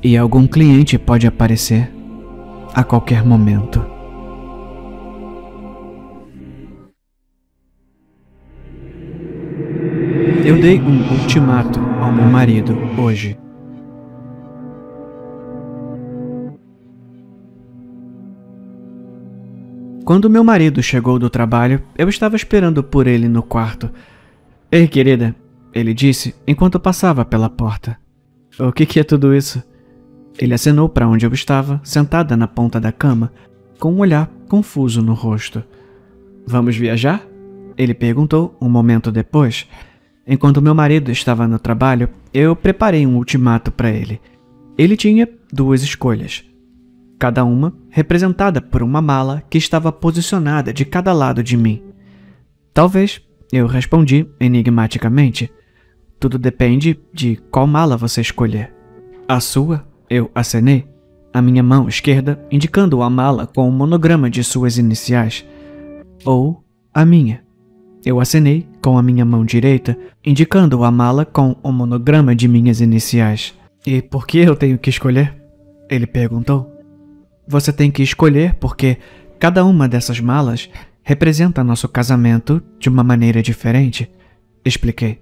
e algum cliente pode aparecer a qualquer momento. Eu dei um ultimato ao meu marido hoje. Quando meu marido chegou do trabalho, eu estava esperando por ele no quarto. "Ei, querida", ele disse enquanto passava pela porta. "O que é tudo isso?" Ele acenou para onde eu estava, sentada na ponta da cama, com um olhar confuso no rosto. "Vamos viajar?" ele perguntou um momento depois. Enquanto meu marido estava no trabalho, eu preparei um ultimato para ele. Ele tinha 2 escolhas, cada uma representada por uma mala que estava posicionada de cada lado de mim. "Talvez", eu respondi enigmaticamente. Tudo depende de qual mala você escolher. A sua, eu acenei, a minha mão esquerda indicando a mala com o monograma de suas iniciais. Ou a minha. Eu acenei com a minha mão direita, indicando a mala com o monograma de minhas iniciais. E por que eu tenho que escolher? Ele perguntou. Você tem que escolher porque cada uma dessas malas representa nosso casamento de uma maneira diferente. Expliquei.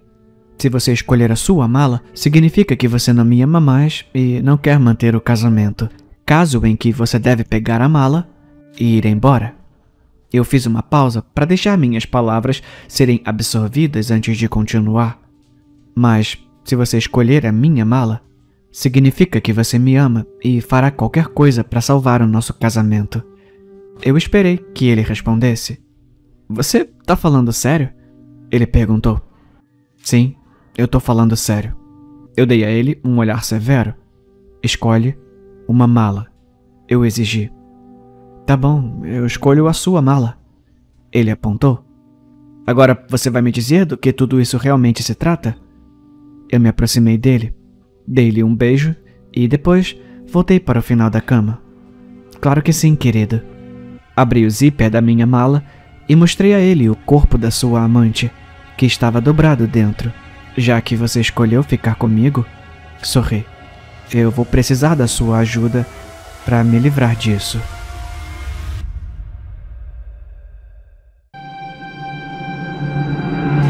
Se você escolher a sua mala, significa que você não me ama mais e não quer manter o casamento. Caso em que você deve pegar a mala e ir embora. Eu fiz uma pausa para deixar minhas palavras serem absorvidas antes de continuar. Mas, se você escolher a minha mala, significa que você me ama e fará qualquer coisa para salvar o nosso casamento. Eu esperei que ele respondesse. Você tá falando sério? Ele perguntou. Sim, eu tô falando sério. Eu dei a ele um olhar severo. Escolhe uma mala. Eu exigi. Tá bom, eu escolho a sua mala. Ele apontou. Agora você vai me dizer do que tudo isso realmente se trata? Eu me aproximei dele, dei-lhe um beijo e depois voltei para o final da cama. Claro que sim, querido. Abri o zíper da minha mala e mostrei a ele o corpo da sua amante, que estava dobrado dentro. Já que você escolheu ficar comigo, sorri. Eu vou precisar da sua ajuda para me livrar disso.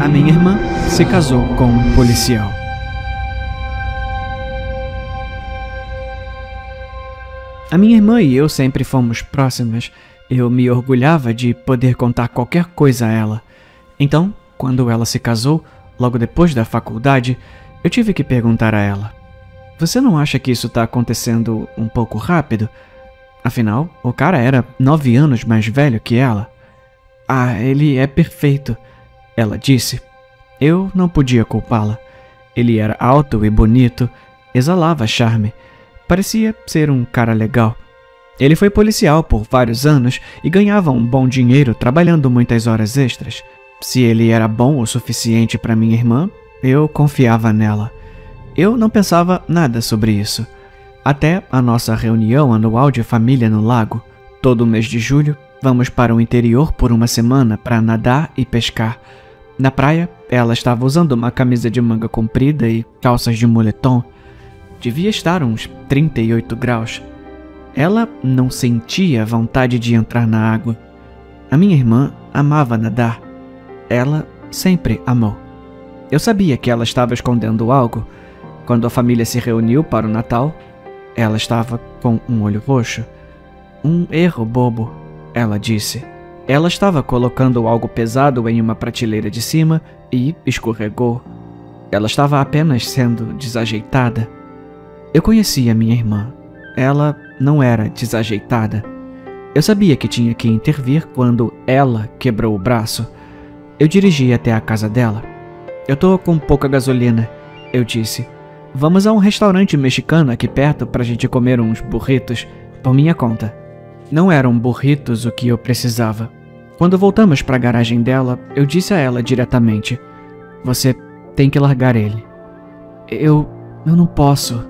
A minha irmã se casou com um policial. A minha irmã e eu sempre fomos próximas. Eu me orgulhava de poder contar qualquer coisa a ela. Então, quando ela se casou, logo depois da faculdade, eu tive que perguntar a ela: você não acha que isso está acontecendo um pouco rápido? Afinal, o cara era 9 anos mais velho que ela. Ah, ele é perfeito, ela disse. Eu não podia culpá-la. Ele era alto e bonito, exalava charme. Parecia ser um cara legal. Ele foi policial por vários anos e ganhava um bom dinheiro trabalhando muitas horas extras. Se ele era bom o suficiente para minha irmã, eu confiava nela. Eu não pensava nada sobre isso. Até a nossa reunião anual de família no lago. Todo mês de julho, vamos para o interior por uma semana para nadar e pescar. Na praia, ela estava usando uma camisa de manga comprida e calças de moletom. Devia estar uns 38 graus. Ela não sentia vontade de entrar na água. A minha irmã amava nadar. Ela sempre amou. Eu sabia que ela estava escondendo algo. Quando a família se reuniu para o Natal, ela estava com um olho roxo. Um erro bobo, ela disse. Ela estava colocando algo pesado em uma prateleira de cima e escorregou. Ela estava apenas sendo desajeitada. Eu conhecia minha irmã. Ela não era desajeitada. Eu sabia que tinha que intervir quando ela quebrou o braço. Eu dirigi até a casa dela. Eu tô com pouca gasolina, eu disse. Vamos a um restaurante mexicano aqui perto pra gente comer uns burritos, por minha conta. Não eram burritos o que eu precisava. Quando voltamos para a garagem dela, eu disse a ela diretamente: você tem que largar ele. Eu não posso.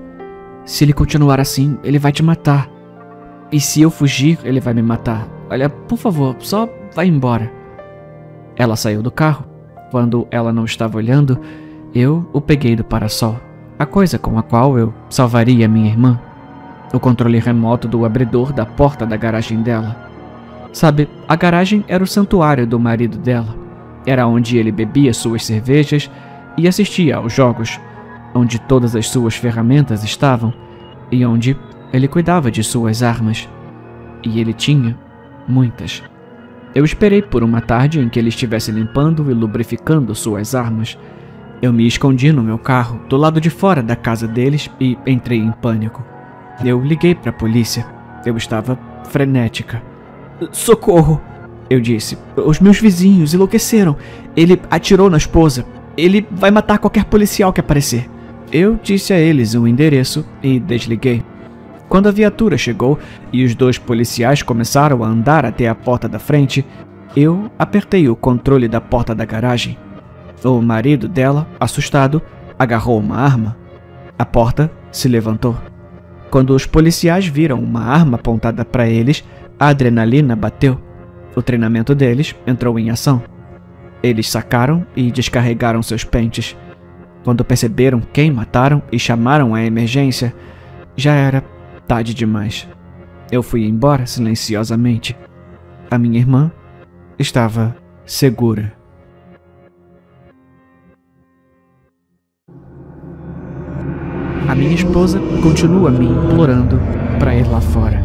Se ele continuar assim, ele vai te matar. E se eu fugir, ele vai me matar. Olha, por favor, só vai embora. Ela saiu do carro. Quando ela não estava olhando, eu o peguei do parasol, a coisa com a qual eu salvaria minha irmã. O controle remoto do abridor da porta da garagem dela. Sabe, a garagem era o santuário do marido dela. Era onde ele bebia suas cervejas e assistia aos jogos, onde todas as suas ferramentas estavam e onde ele cuidava de suas armas. E ele tinha muitas. Eu esperei por uma tarde em que ele estivesse limpando e lubrificando suas armas. Eu me escondi no meu carro, do lado de fora da casa deles, e entrei em pânico. Eu liguei para a polícia. Eu estava frenética. Socorro! Eu disse. Os meus vizinhos enlouqueceram. Ele atirou na esposa. Ele vai matar qualquer policial que aparecer. Eu disse a eles o endereço e desliguei. Quando a viatura chegou e os 2 policiais começaram a andar até a porta da frente, eu apertei o controle da porta da garagem. O marido dela, assustado, agarrou uma arma. A porta se levantou. Quando os policiais viram uma arma apontada para eles, a adrenalina bateu. O treinamento deles entrou em ação. Eles sacaram e descarregaram seus pentes. Quando perceberam quem mataram e chamaram a emergência, já era tarde demais. Eu fui embora silenciosamente. A minha irmã estava segura. A minha esposa continua me implorando para ir lá fora.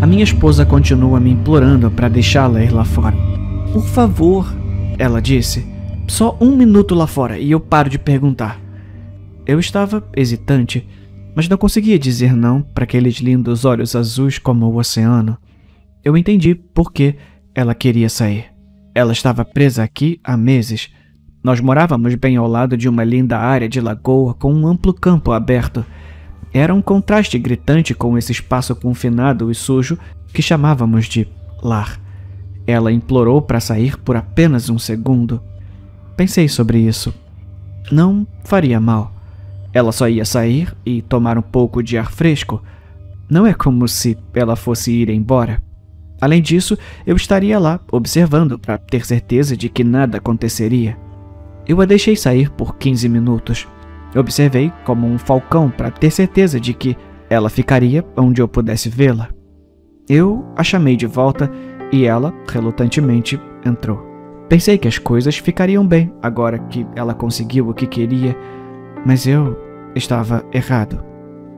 A minha esposa continua me implorando para deixá-la ir lá fora. Por favor, ela disse. Só 1 minuto lá fora e eu paro de perguntar. Eu estava hesitante, mas não conseguia dizer não para aqueles lindos olhos azuis como o oceano. Eu entendi por que ela queria sair. Ela estava presa aqui há meses. Nós morávamos bem ao lado de uma linda área de lagoa com um amplo campo aberto. Era um contraste gritante com esse espaço confinado e sujo que chamávamos de lar. Ela implorou para sair por apenas 1 segundo. Pensei sobre isso. Não faria mal. Ela só ia sair e tomar um pouco de ar fresco. Não é como se ela fosse ir embora. Além disso, eu estaria lá observando para ter certeza de que nada aconteceria. Eu a deixei sair por 15 minutos. Observei como um falcão para ter certeza de que ela ficaria onde eu pudesse vê-la. Eu a chamei de volta e ela, relutantemente, entrou. Pensei que as coisas ficariam bem agora que ela conseguiu o que queria, mas eu estava errado.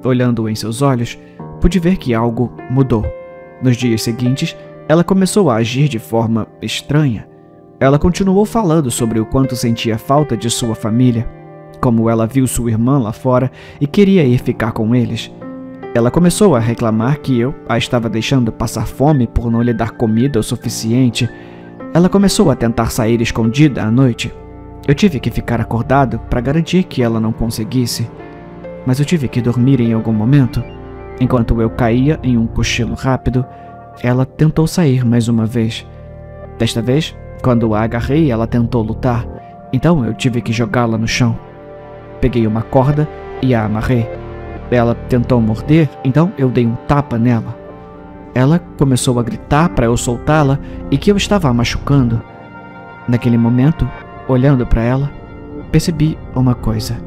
Olhando em seus olhos, pude ver que algo mudou. Nos dias seguintes, ela começou a agir de forma estranha. Ela continuou falando sobre o quanto sentia falta de sua família, como ela viu sua irmã lá fora e queria ir ficar com eles. Ela começou a reclamar que eu a estava deixando passar fome por não lhe dar comida o suficiente. Ela começou a tentar sair escondida à noite. Eu tive que ficar acordado para garantir que ela não conseguisse, mas eu tive que dormir em algum momento. Enquanto eu caía em um cochilo rápido, ela tentou sair mais uma vez. Desta vez, quando a agarrei, ela tentou lutar, então eu tive que jogá-la no chão. Peguei uma corda e a amarrei. Ela tentou morder, então eu dei um tapa nela. Ela começou a gritar para eu soltá-la e que eu estava a machucando. Naquele momento, olhando para ela, percebi uma coisa.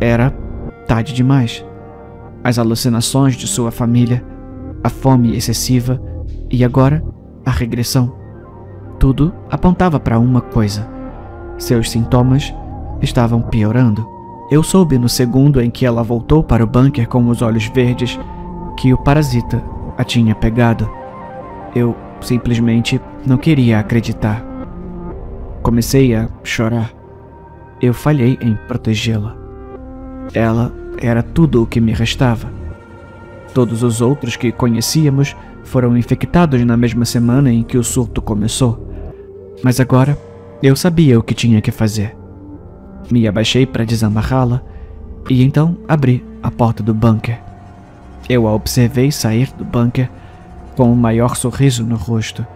Era tarde demais. As alucinações de sua família, a fome excessiva e agora a regressão. Tudo apontava para uma coisa. Seus sintomas estavam piorando. Eu soube no segundo em que ela voltou para o bunker com os olhos verdes que o parasita a tinha pegado. Eu simplesmente não queria acreditar. Comecei a chorar. Eu falhei em protegê-la. Ela era tudo o que me restava. Todos os outros que conhecíamos foram infectados na mesma semana em que o surto começou. Mas agora eu sabia o que tinha que fazer. Me abaixei para desamarrá-la e então abri a porta do bunker. Eu a observei sair do bunker com o maior sorriso no rosto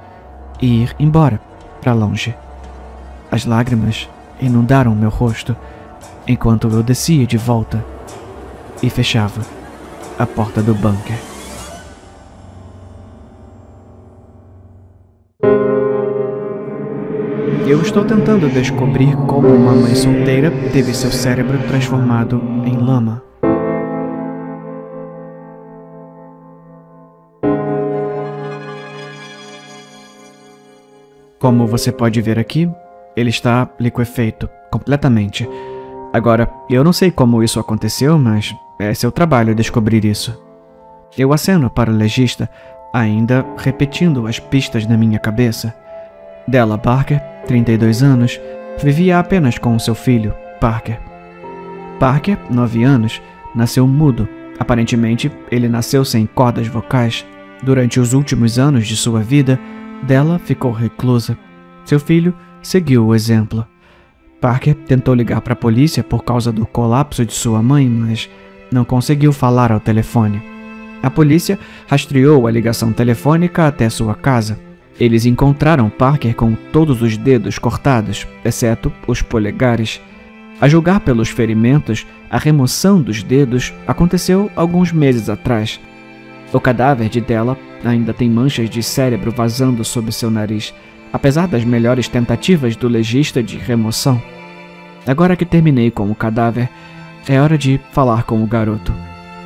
e ir embora para longe. As lágrimas inundaram meu rosto enquanto eu descia de volta e fechava a porta do bunker. Eu estou tentando descobrir como uma mãe solteira teve seu cérebro transformado em lama. Como você pode ver aqui, ele está liquefeito completamente. Agora, eu não sei como isso aconteceu, mas é seu trabalho descobrir isso. Eu aceno para o legista, ainda repetindo as pistas na minha cabeça. Della Parker, 32 anos, vivia apenas com seu filho, Parker. Parker, 9 anos, nasceu mudo. Aparentemente, ele nasceu sem cordas vocais. Durante os últimos anos de sua vida, Della ficou reclusa. Seu filho seguiu o exemplo. Parker tentou ligar para a polícia por causa do colapso de sua mãe, mas não conseguiu falar ao telefone. A polícia rastreou a ligação telefônica até sua casa. Eles encontraram Parker com todos os dedos cortados, exceto os polegares. A julgar pelos ferimentos, a remoção dos dedos aconteceu alguns meses atrás. O cadáver de Della ainda tem manchas de cérebro vazando sob seu nariz, apesar das melhores tentativas do legista de remoção. Agora que terminei com o cadáver, é hora de falar com o garoto.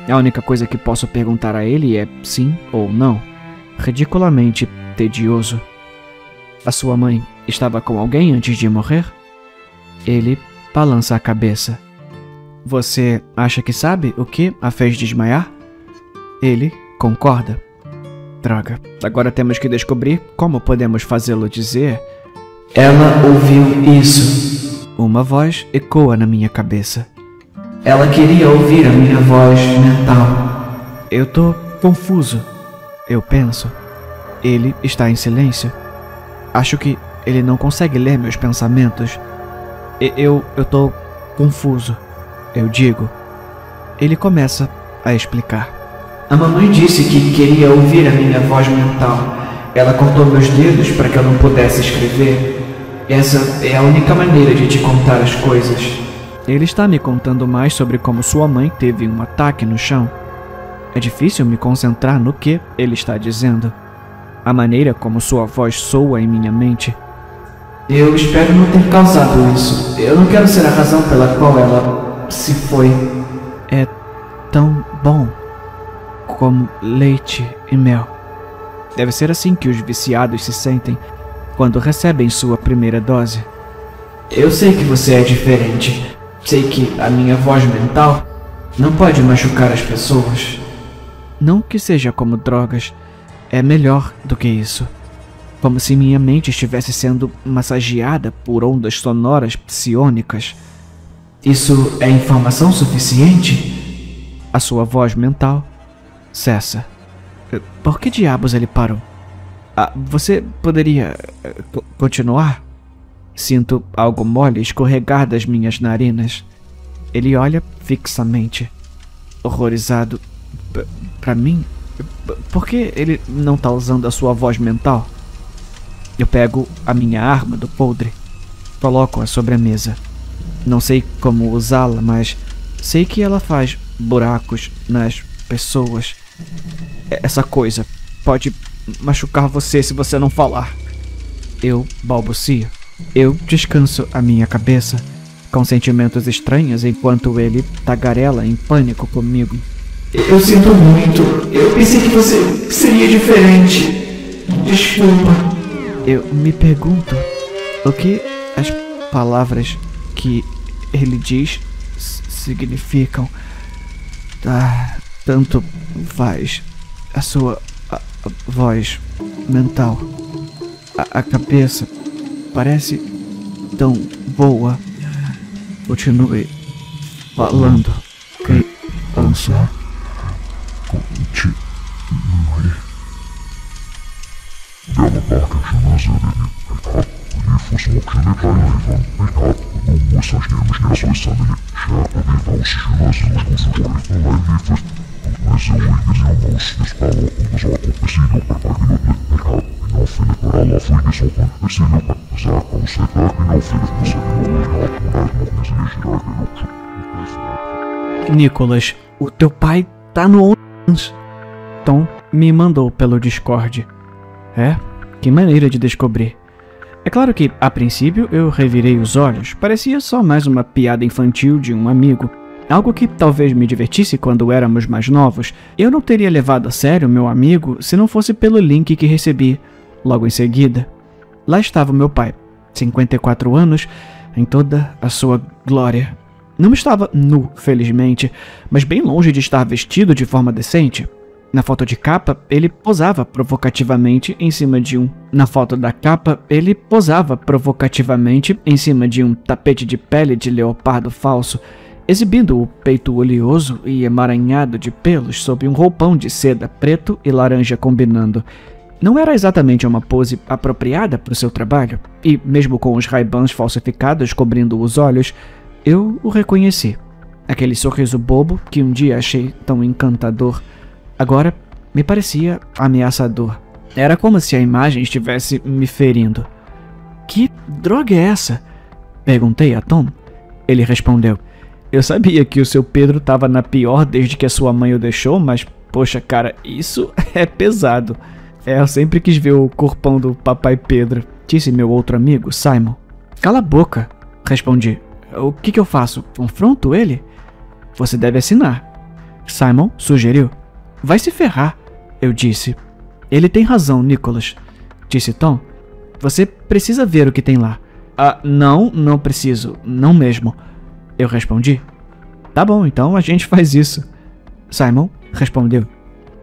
A única coisa que posso perguntar a ele é sim ou não. Ridiculamente tedioso. A sua mãe estava com alguém antes de morrer? Ele balança a cabeça. Você acha que sabe o que a fez desmaiar? Ele concorda. Droga, agora temos que descobrir como podemos fazê-lo dizer. Ela ouviu isso. Uma voz ecoa na minha cabeça. Ela queria ouvir a minha voz mental. Eu tô confuso. Eu penso. Ele está em silêncio. Acho que ele não consegue ler meus pensamentos. Eu tô confuso. Eu digo. Ele começa a explicar. A mamãe disse que queria ouvir a minha voz mental. Ela cortou meus dedos para que eu não pudesse escrever. Essa é a única maneira de te contar as coisas. Ele está me contando mais sobre como sua mãe teve um ataque no chão. É difícil me concentrar no que ele está dizendo. A maneira como sua voz soa em minha mente. Eu espero não ter causado isso. Eu não quero ser a razão pela qual ela se foi. É tão bom como leite e mel. Deve ser assim que os viciados se sentem quando recebem sua primeira dose. Eu sei que você é diferente. Sei que a minha voz mental não pode machucar as pessoas. Não que seja como drogas. É melhor do que isso. Como se minha mente estivesse sendo massageada por ondas sonoras psionicas. Isso é informação suficiente? A sua voz mental cessa. Por que diabos ele parou? Você poderia continuar? Sinto algo mole escorregar das minhas narinas. Ele olha fixamente, horrorizado. Para mim? Por que ele não tá usando a sua voz mental? Eu pego a minha arma do podre, coloco-a sobre a mesa. Não sei como usá-la, mas sei que ela faz buracos nas pessoas. Essa coisa pode machucar você se você não falar. Eu balbucio. Eu descanso a minha cabeça, com sentimentos estranhos, enquanto ele tagarela em pânico comigo. Eu sinto muito. Eu pensei que você seria diferente. Desculpa. Eu me pergunto o que as palavras que ele diz significam. Tanto faz a sua voz mental. A cabeça parece tão boa. Continue falando. Criança. Continue. Della Parker ginásio vi fosse một cái nét lại Ivan một sao nhẹ mà nhớ soi sang ele já vi vào ginásio nos cursos de mas eu ignoramos de escola onde já acontecido para pagar e não fez para lá foi de só acontecido para já com certeza e não fez você não Nicholas, o teu pai tá no OnlyFans. Tom me mandou pelo Discord. Que maneira de descobrir. É claro que, a princípio, eu revirei os olhos. Parecia só mais uma piada infantil de um amigo. Algo que talvez me divertisse quando éramos mais novos. Eu não teria levado a sério meu amigo se não fosse pelo link que recebi logo em seguida. Lá estava meu pai, 54 anos, em toda a sua glória. Não estava nu, felizmente, mas bem longe de estar vestido de forma decente. Na foto de capa, ele posava provocativamente em cima de um... Na foto da capa, ele posava provocativamente em cima de um tapete de pele de leopardo falso, exibindo o peito oleoso e emaranhado de pelos sob um roupão de seda preto e laranja combinando. Não era exatamente uma pose apropriada para o seu trabalho, e mesmo com os Ray-Bans falsificados cobrindo os olhos, eu o reconheci. Aquele sorriso bobo que um dia achei tão encantador, agora me parecia ameaçador. Era como se a imagem estivesse me ferindo. Que droga é essa? Perguntei a Tom. Ele respondeu: eu sabia que o seu Pedro estava na pior desde que a sua mãe o deixou, mas, poxa, cara, isso é pesado. Eu sempre quis ver o corpão do papai Pedro, disse meu outro amigo, Simon. Cala a boca, respondi. O que eu faço? Confronto ele? Você deve assinar. Simon sugeriu. Vai se ferrar, eu disse. Ele tem razão, Nicholas, disse Tom. Você precisa ver o que tem lá. Ah, não preciso, não mesmo, eu respondi. Tá bom, então a gente faz isso. Simon respondeu.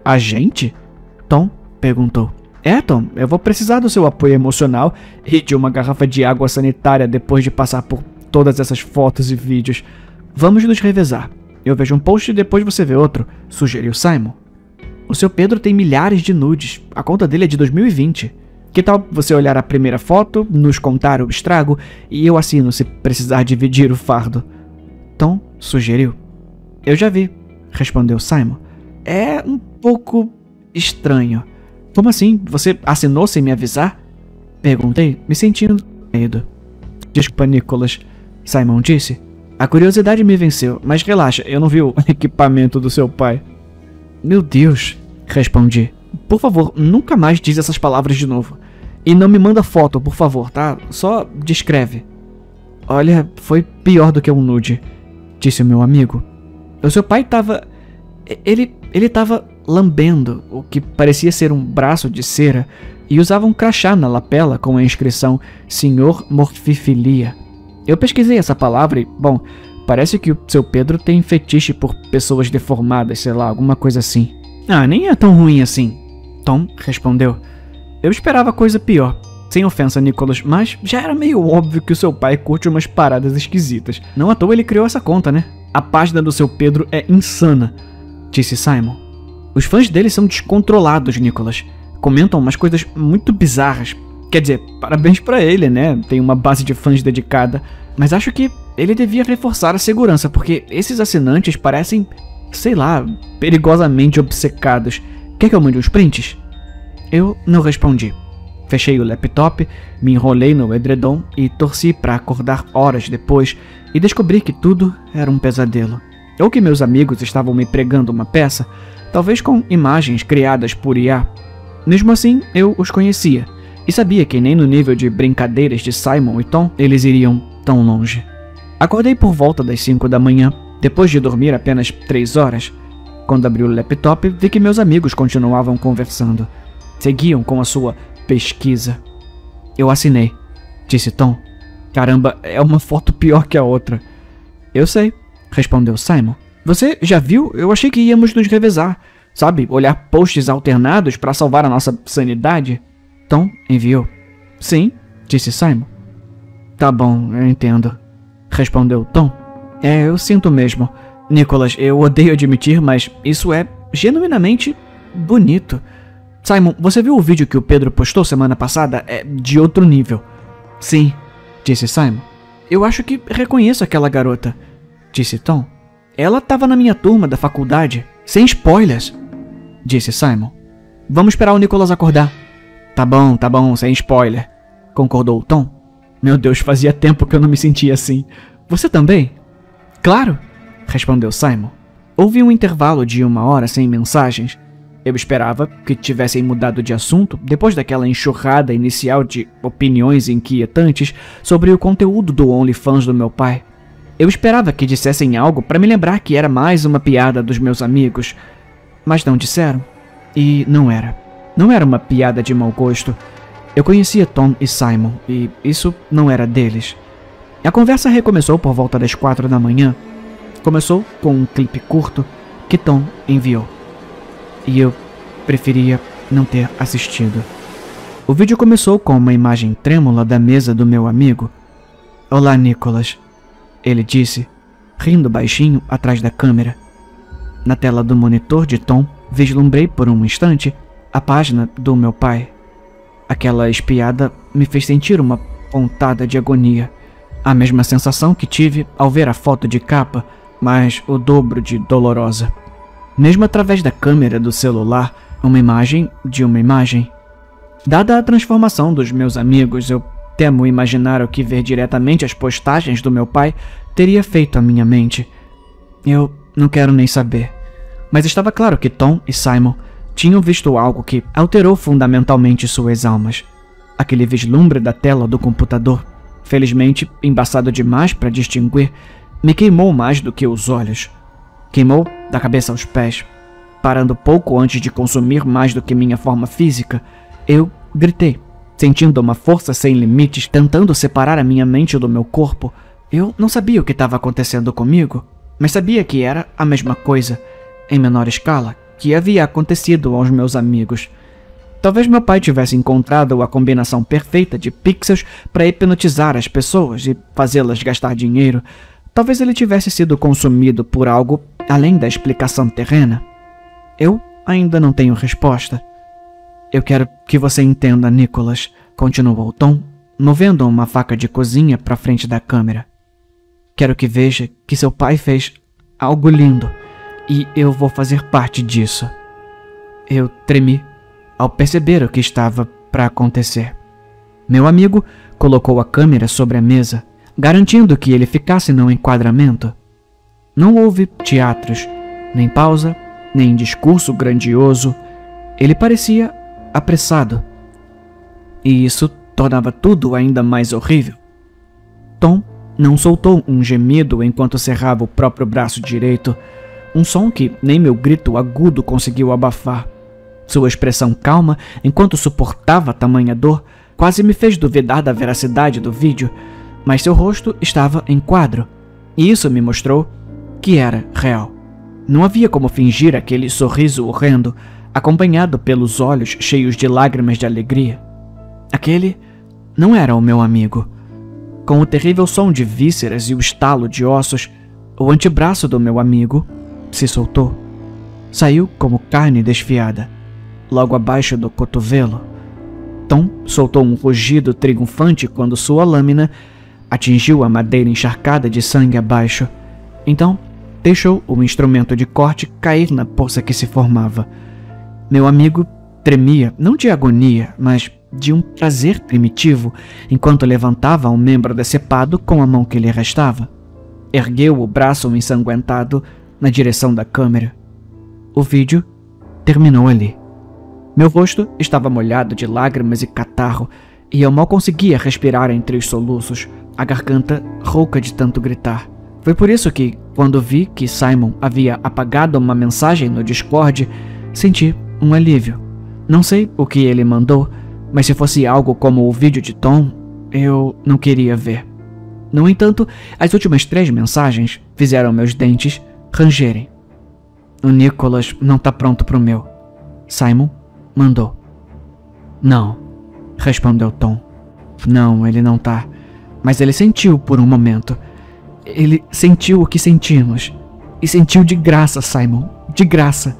A gente? Tom perguntou. Tom, eu vou precisar do seu apoio emocional e de uma garrafa de água sanitária depois de passar por todas essas fotos e vídeos. Vamos nos revezar. Eu vejo um post e depois você vê outro, sugeriu Simon. O seu Pedro tem milhares de nudes. A conta dele é de 2020. Que tal você olhar a primeira foto, nos contar o estrago e eu assino se precisar dividir o fardo? Tom sugeriu. Eu já vi, respondeu Simon. É um pouco estranho. Como assim? Você assinou sem me avisar? Perguntei, me sentindo medo. Desculpa, Nicholas, Simon disse. A curiosidade me venceu, mas relaxa, eu não vi o equipamento do seu pai. Meu Deus, respondi. Por favor, nunca mais diz essas palavras de novo. E não me manda foto, por favor, tá? Só descreve. Olha, foi pior do que um nude, disse o meu amigo. O seu pai tava... Ele tava lambendo o que parecia ser um braço de cera e usava um crachá na lapela com a inscrição Senhor Morfifilia. Eu pesquisei essa palavra e, bom, parece que o seu Pedro tem fetiche por pessoas deformadas, sei lá, alguma coisa assim. Ah, nem é tão ruim assim, Tom respondeu. Eu esperava coisa pior. Sem ofensa, Nicholas, mas já era meio óbvio que o seu pai curte umas paradas esquisitas. Não à toa ele criou essa conta, né? A página do seu Pedro é insana, disse Simon. Os fãs dele são descontrolados, Nicholas. Comentam umas coisas muito bizarras. Quer dizer, parabéns pra ele, né? Tem uma base de fãs dedicada. Mas acho que ele devia reforçar a segurança, porque esses assinantes parecem, sei lá, perigosamente obcecados. Quer que eu mande uns prints? Eu não respondi. Fechei o laptop, me enrolei no edredom e torci para acordar horas depois e descobri que tudo era um pesadelo. Ou que meus amigos estavam me pregando uma peça, talvez com imagens criadas por IA. Mesmo assim, eu os conhecia e sabia que nem no nível de brincadeiras de Simon e Tom eles iriam tão longe. Acordei por volta das 5 da manhã, depois de dormir apenas 3 horas. Quando abri o laptop, vi que meus amigos continuavam conversando. Seguiam com a sua pesquisa. Eu assinei, disse Tom. Caramba, é uma foto pior que a outra. Eu sei, respondeu Simon. Você já viu? Eu achei que íamos nos revezar. Sabe, olhar posts alternados para salvar a nossa sanidade. Tom enviou. Sim, disse Simon. Tá bom, eu entendo, respondeu Tom. Eu sinto mesmo. Nicholas, eu odeio admitir, mas isso é genuinamente bonito. Simon, você viu o vídeo que o Pedro postou semana passada? É de outro nível. Sim, disse Simon. Eu acho que reconheço aquela garota, disse Tom. Ela estava na minha turma da faculdade. Sem spoilers, disse Simon. Vamos esperar o Nicholas acordar. Tá bom, sem spoiler, concordou Tom. Meu Deus, fazia tempo que eu não me sentia assim. Você também? Claro, respondeu Simon. Houve um intervalo de 1 hora sem mensagens. Eu esperava que tivessem mudado de assunto depois daquela enxurrada inicial de opiniões inquietantes sobre o conteúdo do OnlyFans do meu pai. Eu esperava que dissessem algo para me lembrar que era mais uma piada dos meus amigos, mas não disseram. E não era. Não era uma piada de mau gosto. Eu conhecia Tom e Simon, e isso não era deles. A conversa recomeçou por volta das 4 da manhã. Começou com um clipe curto que Tom enviou. E eu preferia não ter assistido. O vídeo começou com uma imagem trêmula da mesa do meu amigo. Olá, Nicholas, ele disse, rindo baixinho atrás da câmera. Na tela do monitor de Tom, vislumbrei por um instante a página do meu pai. Aquela espiada me fez sentir uma pontada de agonia. A mesma sensação que tive ao ver a foto de capa, mas o dobro de dolorosa. Mesmo através da câmera do celular, uma imagem de uma imagem. Dada a transformação dos meus amigos, eu temo imaginar o que ver diretamente as postagens do meu pai teria feito à minha mente. Eu não quero nem saber. Mas estava claro que Tom e Simon tinham visto algo que alterou fundamentalmente suas almas. Aquele vislumbre da tela do computador, felizmente embaçado demais para distinguir, me queimou mais do que os olhos. Queimou da cabeça aos pés. Parando pouco antes de consumir mais do que minha forma física, eu gritei, sentindo uma força sem limites tentando separar a minha mente do meu corpo. Eu não sabia o que estava acontecendo comigo, mas sabia que era a mesma coisa, em menor escala, que havia acontecido aos meus amigos. Talvez meu pai tivesse encontrado a combinação perfeita de pixels para hipnotizar as pessoas e fazê-las gastar dinheiro. Talvez ele tivesse sido consumido por algo além da explicação terrena. Eu ainda não tenho resposta. Eu quero que você entenda, Nicholas, continuou Tom, movendo uma faca de cozinha para frente da câmera. Quero que veja que seu pai fez algo lindo e eu vou fazer parte disso. Eu tremi ao perceber o que estava para acontecer. Meu amigo colocou a câmera sobre a mesa, garantindo que ele ficasse no enquadramento. Não houve teatros, nem pausa, nem discurso grandioso. Ele parecia apressado. E isso tornava tudo ainda mais horrível. Tom não soltou um gemido enquanto cerrava o próprio braço direito, um som que nem meu grito agudo conseguiu abafar. Sua expressão calma, enquanto suportava tamanha dor, quase me fez duvidar da veracidade do vídeo, mas seu rosto estava em quadro, e isso me mostrou que era real. Não havia como fingir aquele sorriso horrendo, acompanhado pelos olhos cheios de lágrimas de alegria. Aquele não era o meu amigo. Com o terrível som de vísceras e o estalo de ossos, o antebraço do meu amigo se soltou. Saiu como carne desfiada, logo abaixo do cotovelo. Tom soltou um rugido triunfante quando sua lâmina atingiu a madeira encharcada de sangue abaixo. Então, deixou o instrumento de corte cair na poça que se formava. Meu amigo tremia, não de agonia, mas de um prazer primitivo, enquanto levantava um membro decepado com a mão que lhe restava. Ergueu o braço ensanguentado na direção da câmera. O vídeo terminou ali. Meu rosto estava molhado de lágrimas e catarro, e eu mal conseguia respirar entre os soluços, a garganta rouca de tanto gritar. Foi por isso que, quando vi que Simon havia apagado uma mensagem no Discord, senti um alívio. Não sei o que ele mandou, mas se fosse algo como o vídeo de Tom, eu não queria ver. No entanto, as últimas 3 mensagens fizeram meus dentes rangerem. O Nicholas não tá pronto pro meu. Simon mandou. Não, respondeu Tom. Não, ele não tá. Mas ele sentiu por um momento. Ele sentiu o que sentimos. E sentiu de graça, Simon. De graça.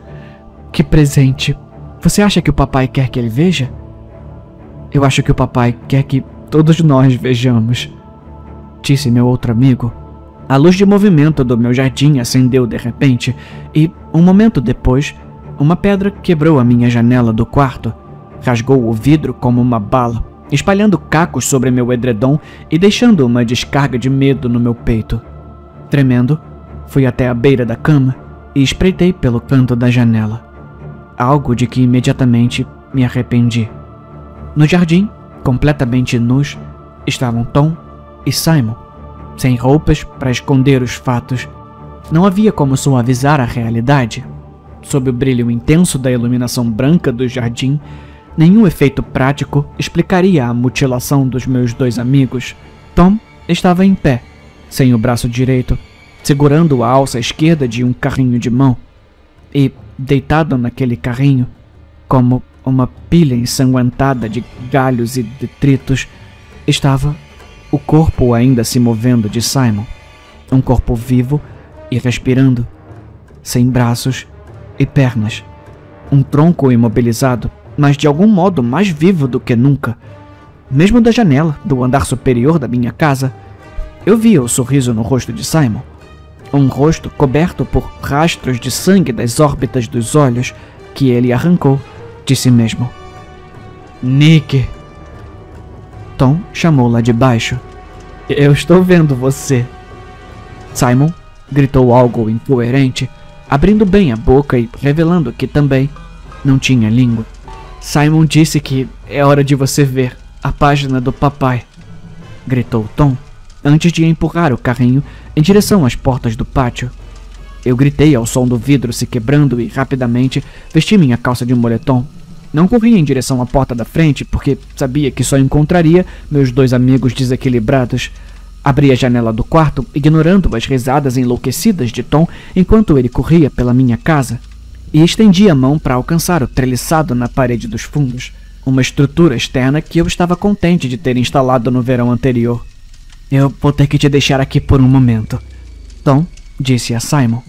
Que presente. Você acha que o papai quer que ele veja? Eu acho que o papai quer que todos nós vejamos, disse meu outro amigo. A luz de movimento do meu jardim acendeu de repente e, um momento depois, uma pedra quebrou a minha janela do quarto, rasgou o vidro como uma bala, espalhando cacos sobre meu edredom e deixando uma descarga de medo no meu peito. Tremendo, fui até a beira da cama e espreitei pelo canto da janela. Algo de que imediatamente me arrependi. No jardim, completamente nus, estavam Tom e Simon, sem roupas para esconder os fatos. Não havia como suavizar a realidade. Sob o brilho intenso da iluminação branca do jardim, nenhum efeito prático explicaria a mutilação dos meus 2 amigos. Tom estava em pé, sem o braço direito, segurando a alça esquerda de um carrinho de mão. E, deitado naquele carrinho, como uma pilha ensanguentada de galhos e detritos, estava o corpo ainda se movendo de Simon. Um corpo vivo e respirando, sem braços e pernas. Um tronco imobilizado, mas de algum modo mais vivo do que nunca. Mesmo da janela do andar superior da minha casa, eu via o sorriso no rosto de Simon. Um rosto coberto por rastros de sangue das órbitas dos olhos que ele arrancou de si mesmo. Nick! Tom chamou lá de baixo. Eu estou vendo você. Simon gritou algo incoerente, abrindo bem a boca e revelando que também não tinha língua. Simon disse que é hora de você ver a página do papai, gritou Tom, antes de empurrar o carrinho em direção às portas do pátio. Eu gritei ao som do vidro se quebrando e rapidamente vesti minha calça de moletom. Não corri em direção à porta da frente porque sabia que só encontraria meus 2 amigos desequilibrados. Abri a janela do quarto, ignorando as risadas enlouquecidas de Tom enquanto ele corria pela minha casa, e estendi a mão para alcançar o treliçado na parede dos fundos, uma estrutura externa que eu estava contente de ter instalado no verão anterior. Eu vou ter que te deixar aqui por um momento, Tom disse a Simon.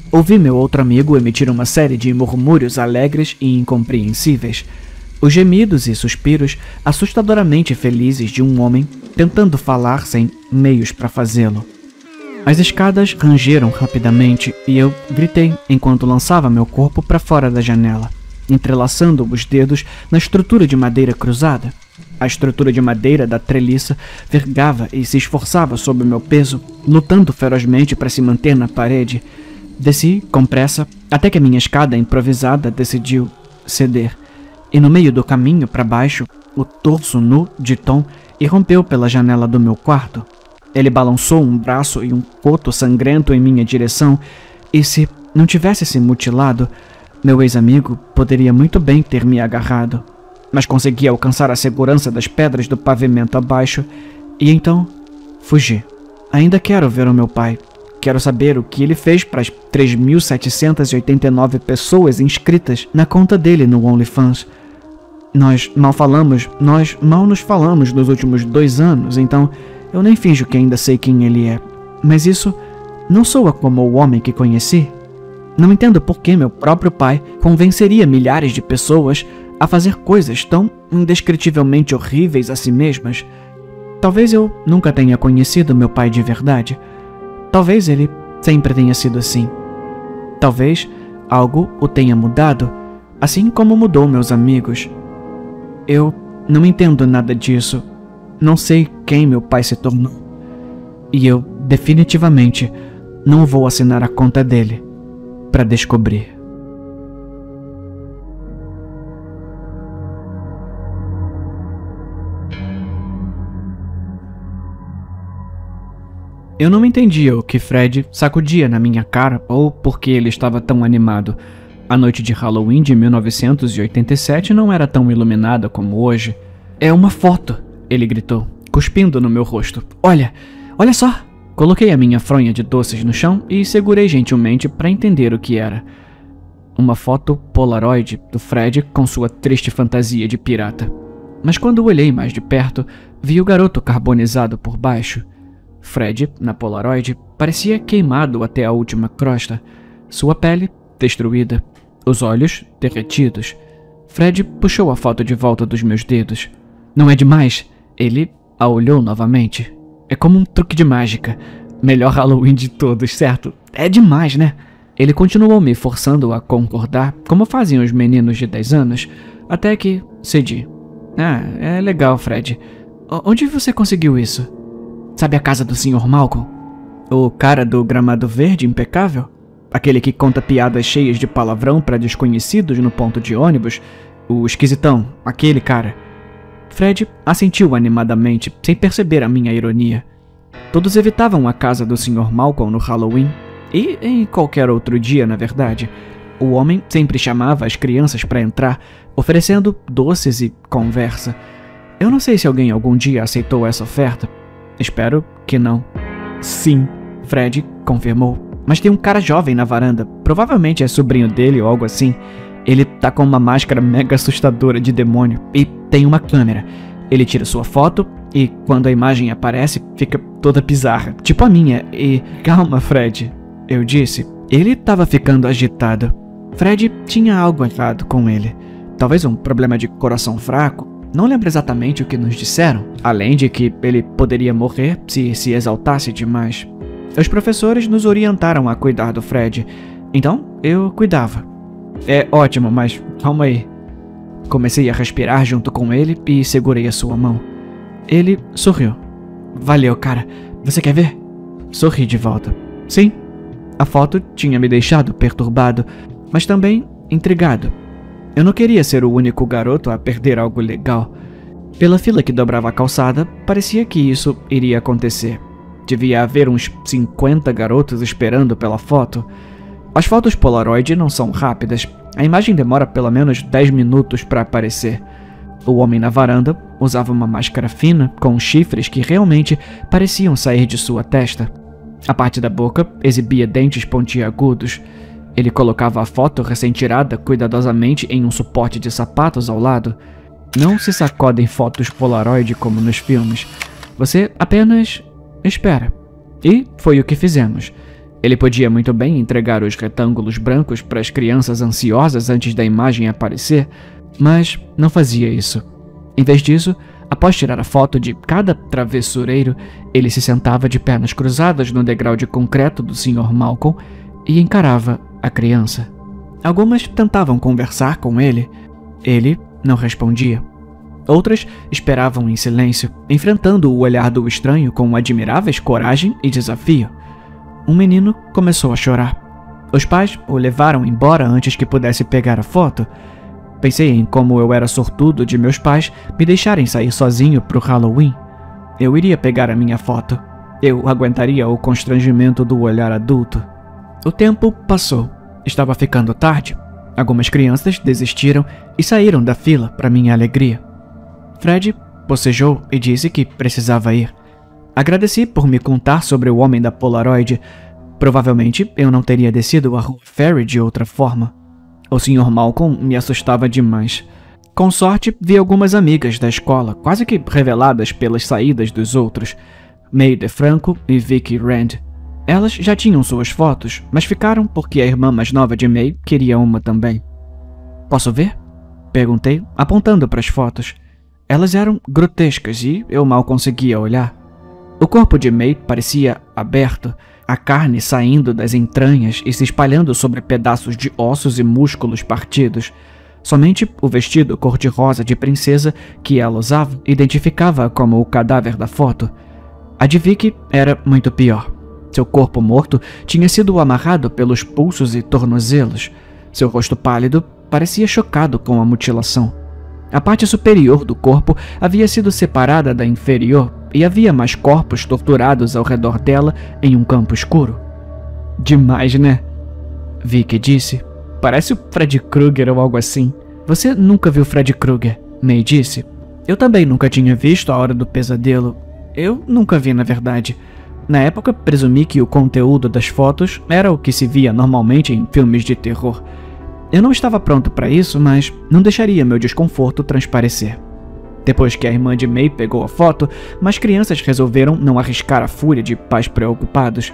Ouvi meu outro amigo emitir uma série de murmúrios alegres e incompreensíveis, os gemidos e suspiros assustadoramente felizes de um homem tentando falar sem meios para fazê-lo. As escadas rangeram rapidamente e eu gritei enquanto lançava meu corpo para fora da janela, entrelaçando os dedos na estrutura de madeira cruzada. A estrutura de madeira da treliça vergava e se esforçava sob o meu peso, lutando ferozmente para se manter na parede. Desci com pressa até que a minha escada improvisada decidiu ceder, e no meio do caminho para baixo, o torso nu de Tom irrompeu pela janela do meu quarto. Ele balançou um braço e um coto sangrento em minha direção, e se não tivesse se mutilado, meu ex-amigo poderia muito bem ter me agarrado. Mas consegui alcançar a segurança das pedras do pavimento abaixo, e então fugi. Ainda quero ver o meu pai. Quero saber o que ele fez para as 3.789 pessoas inscritas na conta dele no OnlyFans. Nós mal nos falamos nos últimos 2 anos, então eu nem finjo que ainda sei quem ele é. Mas isso não soa como o homem que conheci. Não entendo por que meu próprio pai convenceria milhares de pessoas a fazer coisas tão indescritivelmente horríveis a si mesmas. Talvez eu nunca tenha conhecido meu pai de verdade. Talvez ele sempre tenha sido assim. Talvez algo o tenha mudado, assim como mudou meus amigos. Eu não entendo nada disso. Não sei quem meu pai se tornou. E eu, definitivamente, não vou assinar a conta dele para descobrir. Eu não entendia o que Fred sacudia na minha cara ou por que ele estava tão animado. A noite de Halloween de 1987 não era tão iluminada como hoje. É uma foto, ele gritou, cuspindo no meu rosto. Olha só! Coloquei a minha fronha de doces no chão e segurei gentilmente para entender o que era. Uma foto Polaroid do Fred com sua triste fantasia de pirata. Mas quando olhei mais de perto, vi o garoto carbonizado por baixo. Fred, na Polaroid, parecia queimado até a última crosta, sua pele destruída, os olhos derretidos. Fred puxou a foto de volta dos meus dedos. Não é demais? Ele a olhou novamente. É como um truque de mágica. Melhor Halloween de todos, certo? É demais, né? Ele continuou me forçando a concordar, como faziam os meninos de 10 anos, até que cedi. Ah, é legal, Fred. Onde você conseguiu isso? Sabe a casa do Sr. Malcolm? O cara do gramado verde impecável? Aquele que conta piadas cheias de palavrão para desconhecidos no ponto de ônibus? O esquisitão, aquele cara. Fred assentiu animadamente, sem perceber a minha ironia. Todos evitavam a casa do Sr. Malcolm no Halloween, e em qualquer outro dia, na verdade. O homem sempre chamava as crianças para entrar, oferecendo doces e conversa. Eu não sei se alguém algum dia aceitou essa oferta. Espero que não. Sim, Fred confirmou. Mas tem um cara jovem na varanda. Provavelmente é sobrinho dele ou algo assim. Ele tá com uma máscara mega assustadora de demônio. E tem uma câmera. Ele tira sua foto e quando a imagem aparece, fica toda bizarra. Tipo a minha. E... Calma, Fred. Eu disse. Ele tava ficando agitado. Fred tinha algo errado com ele. Talvez um problema de coração fraco. Não lembro exatamente o que nos disseram, além de que ele poderia morrer se exaltasse demais. Os professores nos orientaram a cuidar do Fred, então eu cuidava. É ótimo, mas calma aí. Comecei a respirar junto com ele e segurei a sua mão. Ele sorriu. Valeu, cara. Você quer ver? Sorri de volta. Sim. A foto tinha me deixado perturbado, mas também intrigado. Eu não queria ser o único garoto a perder algo legal. Pela fila que dobrava a calçada, parecia que isso iria acontecer. Devia haver uns 50 garotos esperando pela foto. As fotos Polaroid não são rápidas. A imagem demora pelo menos 10 minutos para aparecer. O homem na varanda usava uma máscara fina com chifres que realmente pareciam sair de sua testa. A parte da boca exibia dentes pontiagudos. Ele colocava a foto recém-tirada cuidadosamente em um suporte de sapatos ao lado. Não se sacodem fotos Polaroid como nos filmes. Você apenas espera. E foi o que fizemos. Ele podia muito bem entregar os retângulos brancos para as crianças ansiosas antes da imagem aparecer, mas não fazia isso. Em vez disso, após tirar a foto de cada travessureiro, ele se sentava de pernas cruzadas no degrau de concreto do Sr. Malcolm e encarava a criança. Algumas tentavam conversar com ele. Ele não respondia. Outras esperavam em silêncio, enfrentando o olhar do estranho com admiráveis coragem e desafio. Um menino começou a chorar. Os pais o levaram embora antes que pudesse pegar a foto. Pensei em como eu era sortudo de meus pais me deixarem sair sozinho pro Halloween. Eu iria pegar a minha foto. Eu aguentaria o constrangimento do olhar adulto. O tempo passou. Estava ficando tarde. Algumas crianças desistiram e saíram da fila para minha alegria. Fred bocejou e disse que precisava ir. Agradeci por me contar sobre o homem da Polaroid. Provavelmente eu não teria descido a rua Ferry de outra forma. O Sr. Malcolm me assustava demais. Com sorte, vi algumas amigas da escola, quase que reveladas pelas saídas dos outros. May DeFranco e Vicky Rand. Elas já tinham suas fotos, mas ficaram porque a irmã mais nova de May queria uma também. Posso ver? Perguntei, apontando para as fotos. Elas eram grotescas e eu mal conseguia olhar. O corpo de May parecia aberto, a carne saindo das entranhas e se espalhando sobre pedaços de ossos e músculos partidos. Somente o vestido cor-de-rosa de princesa que ela usava identificava como o cadáver da foto. A de Vicky era muito pior. Seu corpo morto tinha sido amarrado pelos pulsos e tornozelos. Seu rosto pálido parecia chocado com a mutilação. A parte superior do corpo havia sido separada da inferior e havia mais corpos torturados ao redor dela em um campo escuro. Demais, né? Vicky disse. Parece o Fred Krueger ou algo assim. Você nunca viu Fred Krueger? May disse. Eu também nunca tinha visto A Hora do Pesadelo. Eu nunca vi, na verdade. Na época, presumi que o conteúdo das fotos era o que se via normalmente em filmes de terror. Eu não estava pronto para isso, mas não deixaria meu desconforto transparecer. Depois que a irmã de May pegou a foto, mais crianças resolveram não arriscar a fúria de pais preocupados.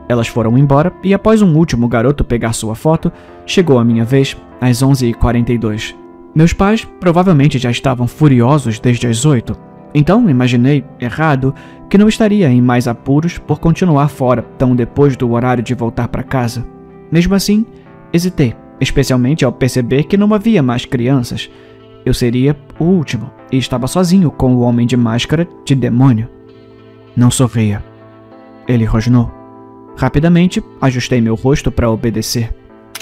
Elas foram embora e após um último garoto pegar sua foto, chegou a minha vez às 11h42. Meus pais provavelmente já estavam furiosos desde as 8. Então imaginei, errado, que não estaria em mais apuros por continuar fora tão depois do horário de voltar para casa. Mesmo assim, hesitei, especialmente ao perceber que não havia mais crianças. Eu seria o último e estava sozinho com o homem de máscara de demônio. Não sorria. Ele rosnou. Rapidamente, ajustei meu rosto para obedecer.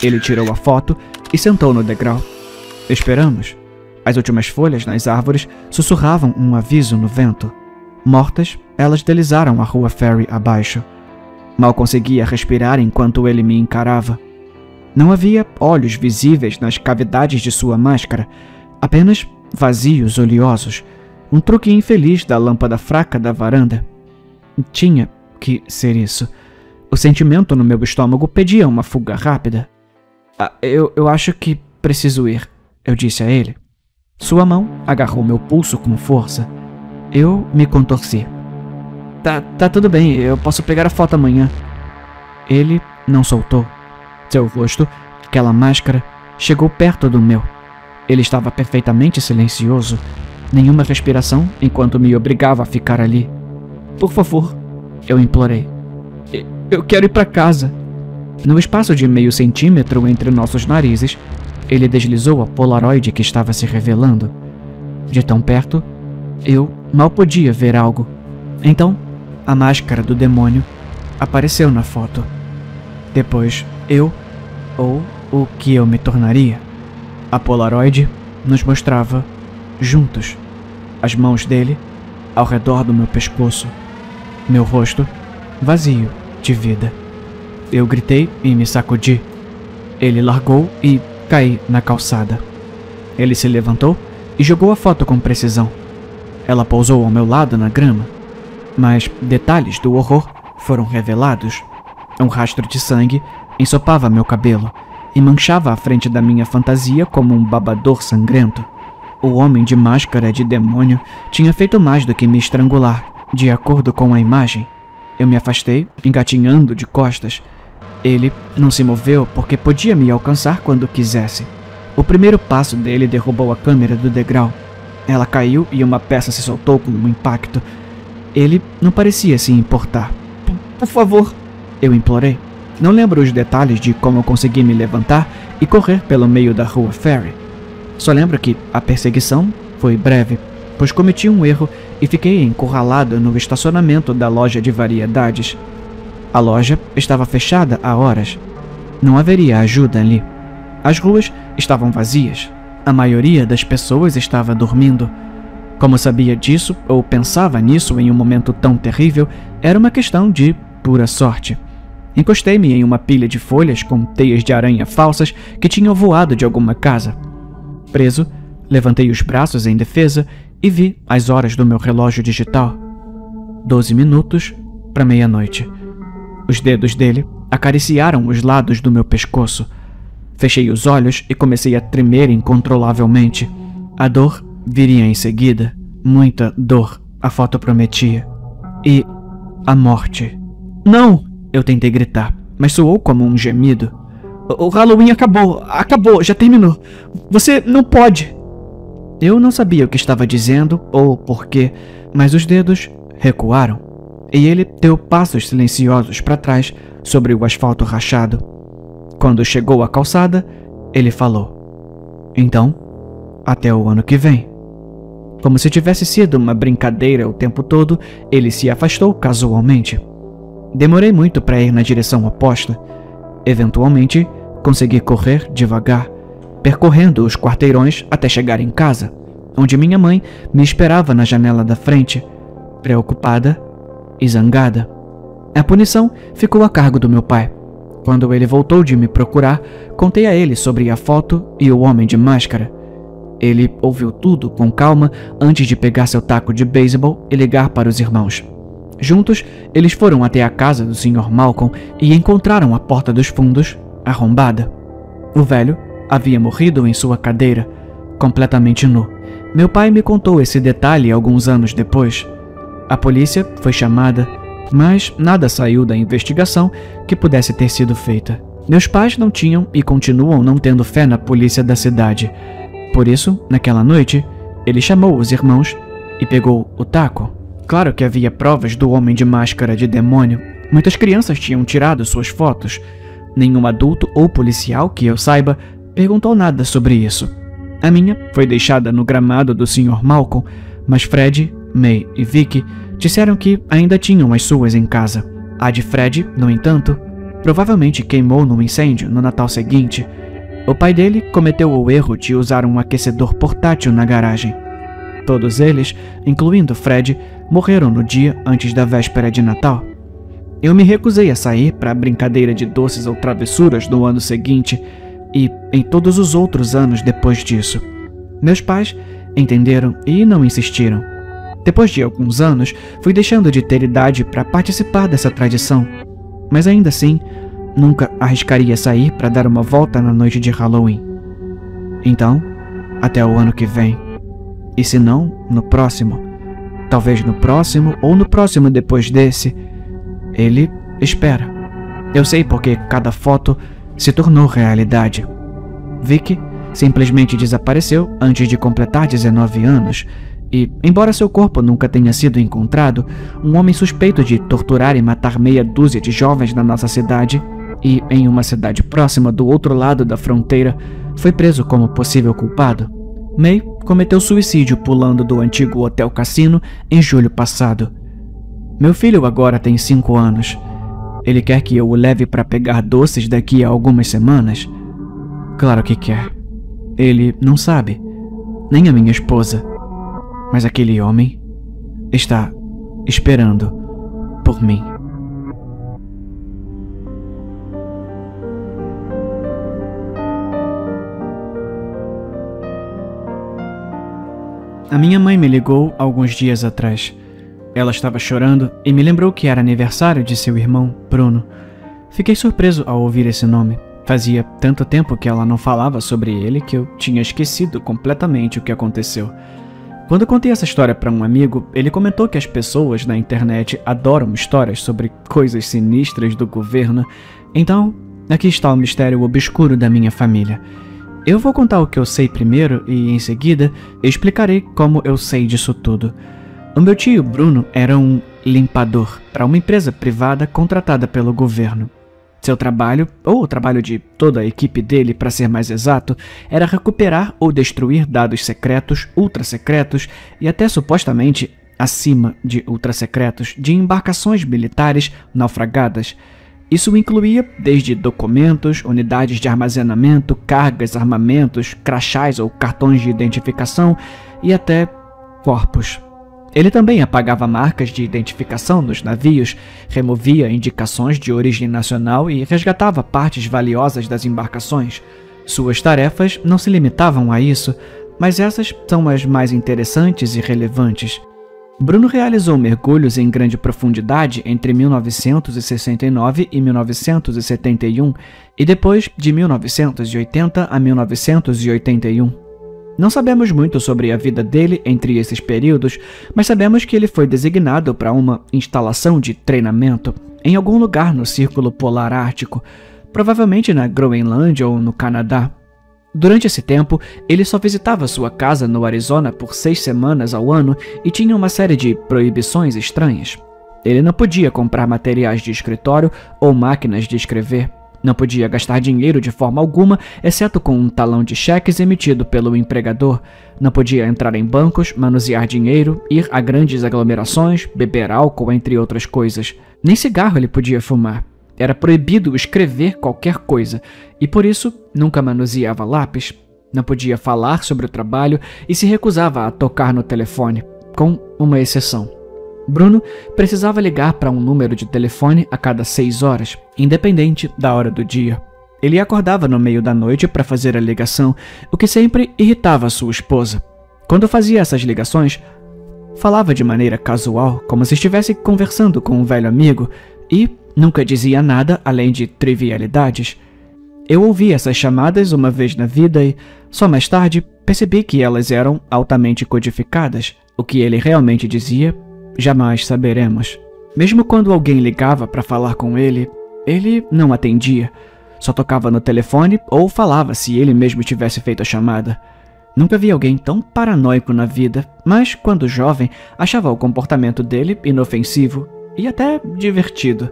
Ele tirou a foto e sentou no degrau. Esperamos. As últimas folhas nas árvores sussurravam um aviso no vento. Mortas, elas deslizaram a rua Ferry abaixo. Mal conseguia respirar enquanto ele me encarava. Não havia olhos visíveis nas cavidades de sua máscara, apenas vazios oleosos, um truque infeliz da lâmpada fraca da varanda. Tinha que ser isso. O sentimento no meu estômago pedia uma fuga rápida. Eu acho que preciso ir, eu disse a ele. Sua mão agarrou meu pulso com força. Eu me contorci. Tá tudo bem, eu posso pegar a foto amanhã. Ele não soltou. Seu rosto, aquela máscara, chegou perto do meu. Ele estava perfeitamente silencioso, nenhuma respiração enquanto me obrigava a ficar ali. Por favor, eu implorei. Eu quero ir para casa. No espaço de meio centímetro entre nossos narizes, ele deslizou a Polaroid que estava se revelando. De tão perto, eu mal podia ver algo. Então, a máscara do demônio apareceu na foto. Depois, ou o que eu me tornaria. A Polaroid nos mostrava juntos, as mãos dele ao redor do meu pescoço, meu rosto vazio de vida. Eu gritei e me sacudi. Ele largou e caí na calçada. Ele se levantou e jogou a foto com precisão. Ela pousou ao meu lado na grama, mas detalhes do horror foram revelados. Um rastro de sangue ensopava meu cabelo e manchava a frente da minha fantasia como um babador sangrento. O homem de máscara de demônio tinha feito mais do que me estrangular, de acordo com a imagem. Eu me afastei, engatinhando de costas. Ele não se moveu porque podia me alcançar quando quisesse. O primeiro passo dele derrubou a câmera do degrau. Ela caiu e uma peça se soltou com um impacto. Ele não parecia se importar. Por favor, eu implorei. Não lembro os detalhes de como eu consegui me levantar e correr pelo meio da rua Ferry. Só lembro que a perseguição foi breve, pois cometi um erro e fiquei encurralado no estacionamento da loja de variedades. A loja estava fechada há horas. Não haveria ajuda ali. As ruas estavam vazias. A maioria das pessoas estava dormindo. Como sabia disso, ou pensava nisso em um momento tão terrível, era uma questão de pura sorte. Encostei-me em uma pilha de folhas com teias de aranha falsas que tinham voado de alguma casa. Preso, levantei os braços em defesa e vi as horas do meu relógio digital. 12 minutos para meia-noite. Os dedos dele acariciaram os lados do meu pescoço. Fechei os olhos e comecei a tremer incontrolavelmente. A dor viria em seguida. Muita dor, a foto prometia. E a morte. Não! Eu tentei gritar, mas soou como um gemido. O Halloween acabou, já terminou. Você não pode. Eu não sabia o que estava dizendo ou porquê, mas os dedos recuaram. E ele deu passos silenciosos para trás sobre o asfalto rachado. Quando chegou à calçada, ele falou: então, até o ano que vem. Como se tivesse sido uma brincadeira o tempo todo, ele se afastou casualmente. Demorei muito para ir na direção oposta. Eventualmente, consegui correr devagar, percorrendo os quarteirões até chegar em casa, onde minha mãe me esperava na janela da frente, preocupada e zangada. A punição ficou a cargo do meu pai. Quando ele voltou de me procurar, contei a ele sobre a foto e o homem de máscara. Ele ouviu tudo com calma antes de pegar seu taco de beisebol e ligar para os irmãos. Juntos, eles foram até a casa do Sr. Malcolm e encontraram a porta dos fundos arrombada. O velho havia morrido em sua cadeira, completamente nu. Meu pai me contou esse detalhe alguns anos depois. A polícia foi chamada, mas nada saiu da investigação que pudesse ter sido feita. Meus pais não tinham e continuam não tendo fé na polícia da cidade. Por isso, naquela noite, ele chamou os irmãos e pegou o taco. Claro que havia provas do homem de máscara de demônio. Muitas crianças tinham tirado suas fotos. Nenhum adulto ou policial que eu saiba perguntou nada sobre isso. A minha foi deixada no gramado do Sr. Malcolm, mas Fred, May e Vicky disseram que ainda tinham as suas em casa. A de Fred, no entanto, provavelmente queimou num incêndio no Natal seguinte. O pai dele cometeu o erro de usar um aquecedor portátil na garagem. Todos eles, incluindo Fred, morreram no dia antes da véspera de Natal. Eu me recusei a sair para a brincadeira de doces ou travessuras no ano seguinte e em todos os outros anos depois disso. Meus pais entenderam e não insistiram. Depois de alguns anos, fui deixando de ter idade para participar dessa tradição, mas ainda assim, nunca arriscaria sair para dar uma volta na noite de Halloween. Então, até o ano que vem. E se não, no próximo. Talvez no próximo ou no próximo depois desse. Ele espera. Eu sei porque cada foto se tornou realidade. Vicky simplesmente desapareceu antes de completar 19 anos. E, embora seu corpo nunca tenha sido encontrado, um homem suspeito de torturar e matar meia dúzia de jovens na nossa cidade e em uma cidade próxima do outro lado da fronteira foi preso como possível culpado. May cometeu suicídio pulando do antigo hotel cassino em julho passado. Meu filho agora tem 5 anos. Ele quer que eu o leve para pegar doces daqui a algumas semanas? Claro que quer. Ele não sabe, nem a minha esposa. Mas aquele homem está esperando por mim. A minha mãe me ligou alguns dias atrás. Ela estava chorando e me lembrou que era aniversário de seu irmão, Bruno. Fiquei surpreso ao ouvir esse nome. Fazia tanto tempo que ela não falava sobre ele que eu tinha esquecido completamente o que aconteceu. Quando contei essa história para um amigo, ele comentou que as pessoas na internet adoram histórias sobre coisas sinistras do governo. Então, aqui está o mistério obscuro da minha família. Eu vou contar o que eu sei primeiro e, em seguida, explicarei como eu sei disso tudo. O meu tio Bruno era um limpador para uma empresa privada contratada pelo governo. Seu trabalho, ou o trabalho de toda a equipe dele, para ser mais exato, era recuperar ou destruir dados secretos, ultra-secretos e até supostamente acima de ultra-secretos de embarcações militares naufragadas. Isso incluía desde documentos, unidades de armazenamento, cargas, armamentos, crachás ou cartões de identificação e até corpos. Ele também apagava marcas de identificação nos navios, removia indicações de origem nacional e resgatava partes valiosas das embarcações. Suas tarefas não se limitavam a isso, mas essas são as mais interessantes e relevantes. Bruno realizou mergulhos em grande profundidade entre 1969 e 1971 e depois de 1980 a 1981. Não sabemos muito sobre a vida dele entre esses períodos, mas sabemos que ele foi designado para uma instalação de treinamento em algum lugar no Círculo Polar Ártico, provavelmente na Groenlândia ou no Canadá. Durante esse tempo, ele só visitava sua casa no Arizona por 6 semanas ao ano e tinha uma série de proibições estranhas. Ele não podia comprar materiais de escritório ou máquinas de escrever. Não podia gastar dinheiro de forma alguma, exceto com um talão de cheques emitido pelo empregador. Não podia entrar em bancos, manusear dinheiro, ir a grandes aglomerações, beber álcool, entre outras coisas. Nem cigarro ele podia fumar. Era proibido escrever qualquer coisa, e por isso nunca manuseava lápis. Não podia falar sobre o trabalho e se recusava a tocar no telefone, com uma exceção. Bruno precisava ligar para um número de telefone a cada 6 horas, independente da hora do dia. Ele acordava no meio da noite para fazer a ligação, o que sempre irritava sua esposa. Quando fazia essas ligações, falava de maneira casual, como se estivesse conversando com um velho amigo, e nunca dizia nada além de trivialidades. Eu ouvi essas chamadas uma vez na vida e, só mais tarde, percebi que elas eram altamente codificadas. O que ele realmente dizia, jamais saberemos. Mesmo quando alguém ligava para falar com ele, ele não atendia. Só tocava no telefone ou falava se ele mesmo tivesse feito a chamada. Nunca vi alguém tão paranoico na vida, mas quando jovem, achava o comportamento dele inofensivo e até divertido.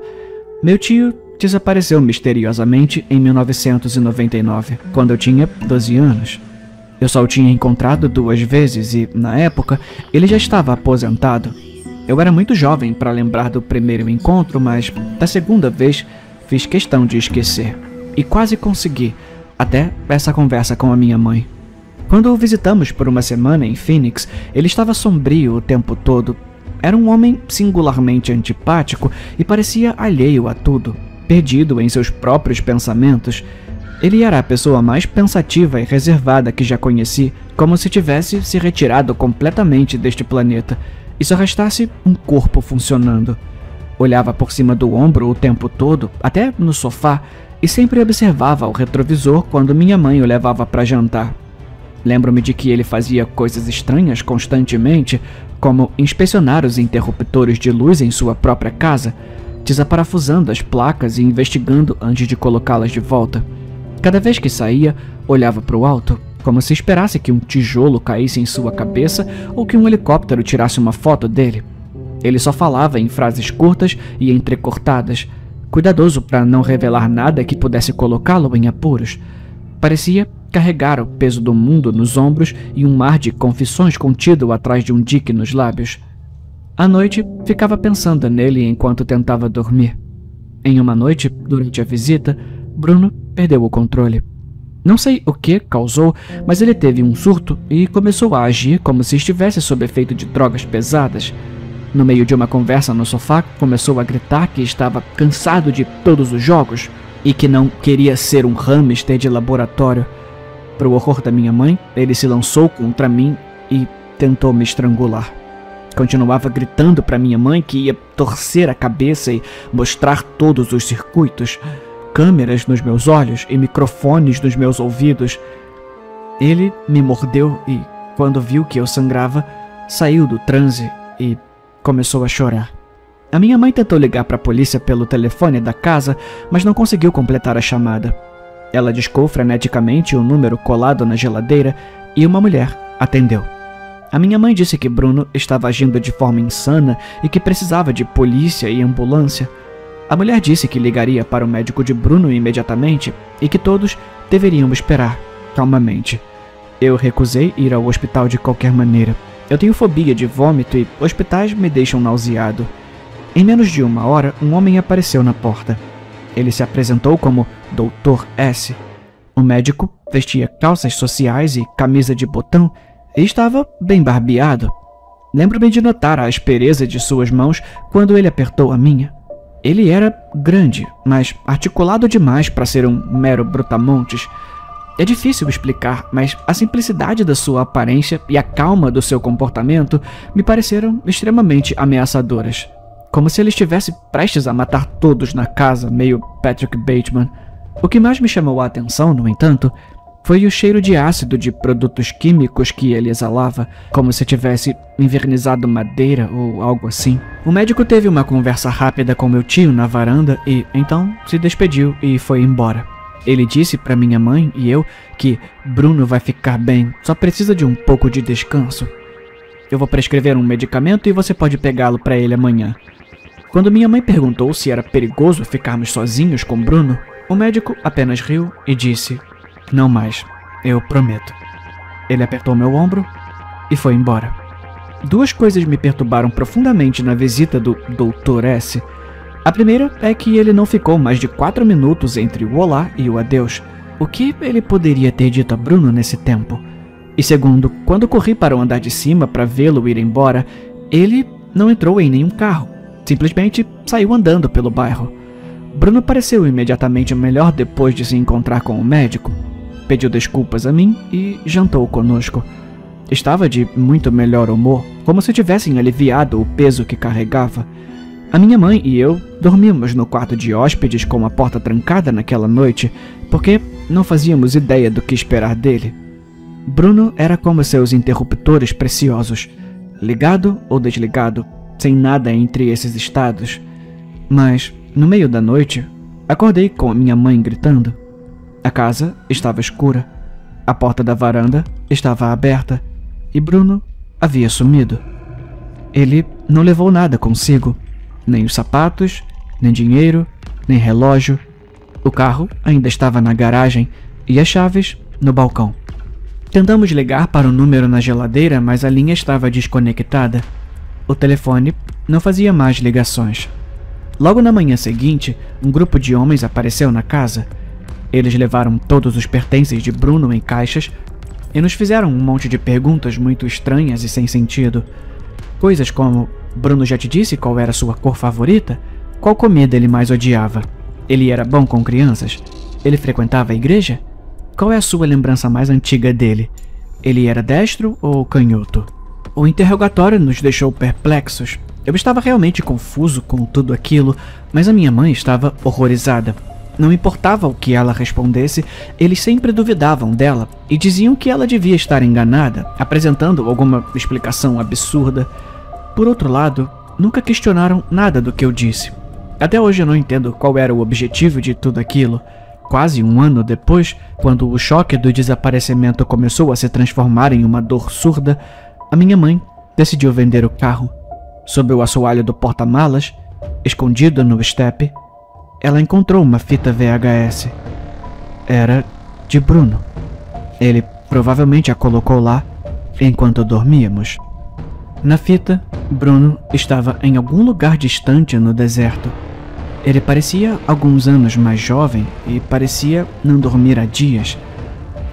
Meu tio desapareceu misteriosamente em 1999, quando eu tinha 12 anos. Eu só o tinha encontrado 2 vezes e, na época, ele já estava aposentado. Eu era muito jovem para lembrar do primeiro encontro, mas da segunda vez fiz questão de esquecer. E quase consegui, até essa conversa com a minha mãe. Quando o visitamos por uma semana em Phoenix, ele estava sombrio o tempo todo. Era um homem singularmente antipático e parecia alheio a tudo, perdido em seus próprios pensamentos. Ele era a pessoa mais pensativa e reservada que já conheci, como se tivesse se retirado completamente deste planeta e só restasse um corpo funcionando. Olhava por cima do ombro o tempo todo, até no sofá, e sempre observava o retrovisor quando minha mãe o levava para jantar. Lembro-me de que ele fazia coisas estranhas constantemente, como inspecionar os interruptores de luz em sua própria casa, desaparafusando as placas e investigando antes de colocá-las de volta. Cada vez que saía, olhava para o alto, como se esperasse que um tijolo caísse em sua cabeça ou que um helicóptero tirasse uma foto dele. Ele só falava em frases curtas e entrecortadas, cuidadoso para não revelar nada que pudesse colocá-lo em apuros. Parecia carregar o peso do mundo nos ombros e um mar de confissões contido atrás de um dique nos lábios. À noite, ficava pensando nele enquanto tentava dormir. Em uma noite, durante a visita, Bruno perdeu o controle. Não sei o que causou, mas ele teve um surto e começou a agir como se estivesse sob efeito de drogas pesadas. No meio de uma conversa no sofá, começou a gritar que estava cansado de todos os jogos e que não queria ser um hamster de laboratório. Para o horror da minha mãe, ele se lançou contra mim e tentou me estrangular. Continuava gritando para minha mãe que ia torcer a cabeça e mostrar todos os circuitos, câmeras nos meus olhos e microfones nos meus ouvidos. Ele me mordeu e, quando viu que eu sangrava, saiu do transe e começou a chorar. A minha mãe tentou ligar para a polícia pelo telefone da casa, mas não conseguiu completar a chamada. Ela discou freneticamente o número colado na geladeira e uma mulher atendeu. A minha mãe disse que Bruno estava agindo de forma insana e que precisava de polícia e ambulância. A mulher disse que ligaria para o médico de Bruno imediatamente e que todos deveriam esperar calmamente. Eu recusei ir ao hospital de qualquer maneira. Eu tenho fobia de vômito e hospitais me deixam nauseado. Em menos de uma hora, um homem apareceu na porta. Ele se apresentou como Dr. S. O médico vestia calças sociais e camisa de botão e estava bem barbeado. Lembro-me de notar a aspereza de suas mãos quando ele apertou a minha. Ele era grande, mas articulado demais para ser um mero brutamontes. É difícil explicar, mas a simplicidade da sua aparência e a calma do seu comportamento me pareceram extremamente ameaçadoras. Como se ele estivesse prestes a matar todos na casa, meio Patrick Bateman. O que mais me chamou a atenção, no entanto, foi o cheiro de ácido de produtos químicos que ele exalava, como se tivesse invernizado madeira ou algo assim. O médico teve uma conversa rápida com meu tio na varanda e, então, se despediu e foi embora. Ele disse para minha mãe e eu que Bruno vai ficar bem, só precisa de um pouco de descanso. Eu vou prescrever um medicamento e você pode pegá-lo para ele amanhã. Quando minha mãe perguntou se era perigoso ficarmos sozinhos com Bruno, o médico apenas riu e disse: "Não mais, eu prometo." Ele apertou meu ombro e foi embora. Duas coisas me perturbaram profundamente na visita do Dr. S. A primeira é que ele não ficou mais de 4 minutos entre o olá e o adeus. O que ele poderia ter dito a Bruno nesse tempo? E segundo, quando corri para o andar de cima para vê-lo ir embora, ele não entrou em nenhum carro. Simplesmente saiu andando pelo bairro. Bruno pareceu imediatamente melhor depois de se encontrar com o médico. Pediu desculpas a mim e jantou conosco. Estava de muito melhor humor, como se tivessem aliviado o peso que carregava. A minha mãe e eu dormimos no quarto de hóspedes com a porta trancada naquela noite, porque não fazíamos ideia do que esperar dele. Bruno era como seus interruptores preciosos, ligado ou desligado, sem nada entre esses estados. Mas, no meio da noite, acordei com a minha mãe gritando. A casa estava escura, a porta da varanda estava aberta e Bruno havia sumido. Ele não levou nada consigo, nem os sapatos, nem dinheiro, nem relógio. O carro ainda estava na garagem e as chaves no balcão. Tentamos ligar para o número na geladeira, mas a linha estava desconectada. O telefone não fazia mais ligações. Logo na manhã seguinte, um grupo de homens apareceu na casa. Eles levaram todos os pertences de Bruno em caixas e nos fizeram um monte de perguntas muito estranhas e sem sentido. Coisas como: Bruno já te disse qual era sua cor favorita? Qual comida ele mais odiava? Ele era bom com crianças? Ele frequentava a igreja? Qual é a sua lembrança mais antiga dele? Ele era destro ou canhoto? O interrogatório nos deixou perplexos. Eu estava realmente confuso com tudo aquilo, mas a minha mãe estava horrorizada. Não importava o que ela respondesse, eles sempre duvidavam dela e diziam que ela devia estar enganada, apresentando alguma explicação absurda. Por outro lado, nunca questionaram nada do que eu disse. Até hoje eu não entendo qual era o objetivo de tudo aquilo. Quase um ano depois, quando o choque do desaparecimento começou a se transformar em uma dor surda, a minha mãe decidiu vender o carro. Sob o assoalho do porta-malas, escondido no estepe, ela encontrou uma fita VHS. Era de Bruno. Ele provavelmente a colocou lá enquanto dormíamos. Na fita, Bruno estava em algum lugar distante no deserto. Ele parecia alguns anos mais jovem e parecia não dormir há dias.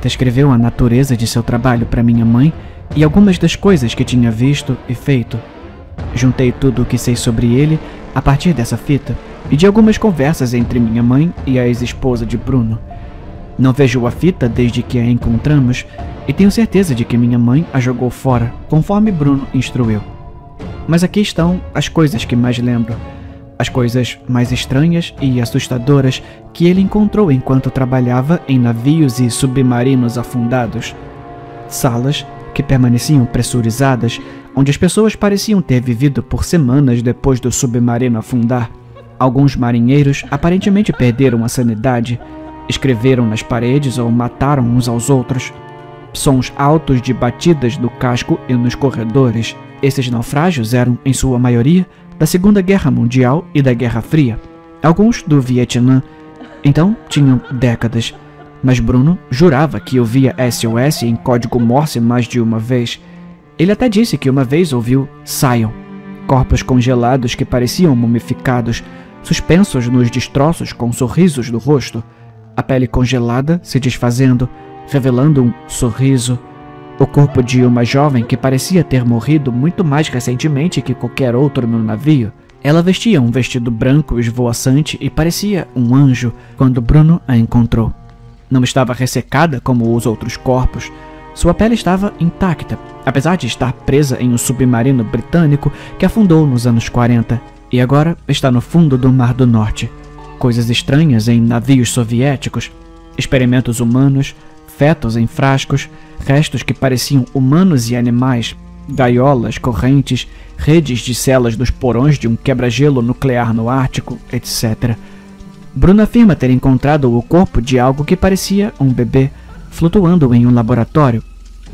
Descreveu a natureza de seu trabalho para minha mãe e algumas das coisas que tinha visto e feito. Juntei tudo o que sei sobre ele a partir dessa fita e de algumas conversas entre minha mãe e a ex-esposa de Bruno. Não vejo a fita desde que a encontramos e tenho certeza de que minha mãe a jogou fora, conforme Bruno instruiu. Mas aqui estão as coisas que mais lembro, as coisas mais estranhas e assustadoras que ele encontrou enquanto trabalhava em navios e submarinos afundados. Salas que permaneciam pressurizadas, onde as pessoas pareciam ter vivido por semanas depois do submarino afundar. Alguns marinheiros aparentemente perderam a sanidade, escreveram nas paredes ou mataram uns aos outros. Sons altos de batidas do casco e nos corredores. Esses naufrágios eram, em sua maioria, da Segunda Guerra Mundial e da Guerra Fria. Alguns do Vietnã, então tinham décadas. Mas Bruno jurava que ouvia SOS em código Morse mais de uma vez. Ele até disse que uma vez ouviu "Saiam", corpos congelados que pareciam mumificados, suspensos nos destroços com sorrisos no rosto, a pele congelada se desfazendo, revelando um sorriso. O corpo de uma jovem que parecia ter morrido muito mais recentemente que qualquer outro no navio. Ela vestia um vestido branco esvoaçante e parecia um anjo quando Bruno a encontrou. Não estava ressecada como os outros corpos. Sua pele estava intacta, apesar de estar presa em um submarino britânico que afundou nos anos 40 e agora está no fundo do Mar do Norte. Coisas estranhas em navios soviéticos, experimentos humanos, fetos em frascos, restos que pareciam humanos e animais, gaiolas, correntes, redes de celas dos porões de um quebra-gelo nuclear no Ártico, etc. Bruno afirma ter encontrado o corpo de algo que parecia um bebê, flutuando em um laboratório,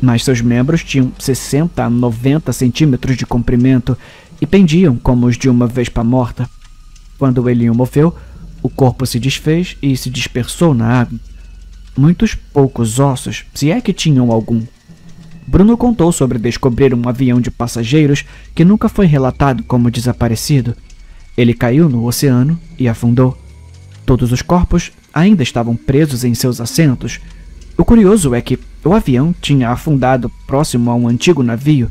mas seus membros tinham 60 a 90 centímetros de comprimento e pendiam como os de uma vespa morta. Quando ele o moveu, o corpo se desfez e se dispersou na água. Muitos poucos ossos, se é que tinham algum. Bruno contou sobre descobrir um avião de passageiros que nunca foi relatado como desaparecido. Ele caiu no oceano e afundou. Todos os corpos ainda estavam presos em seus assentos. O curioso é que o avião tinha afundado próximo a um antigo navio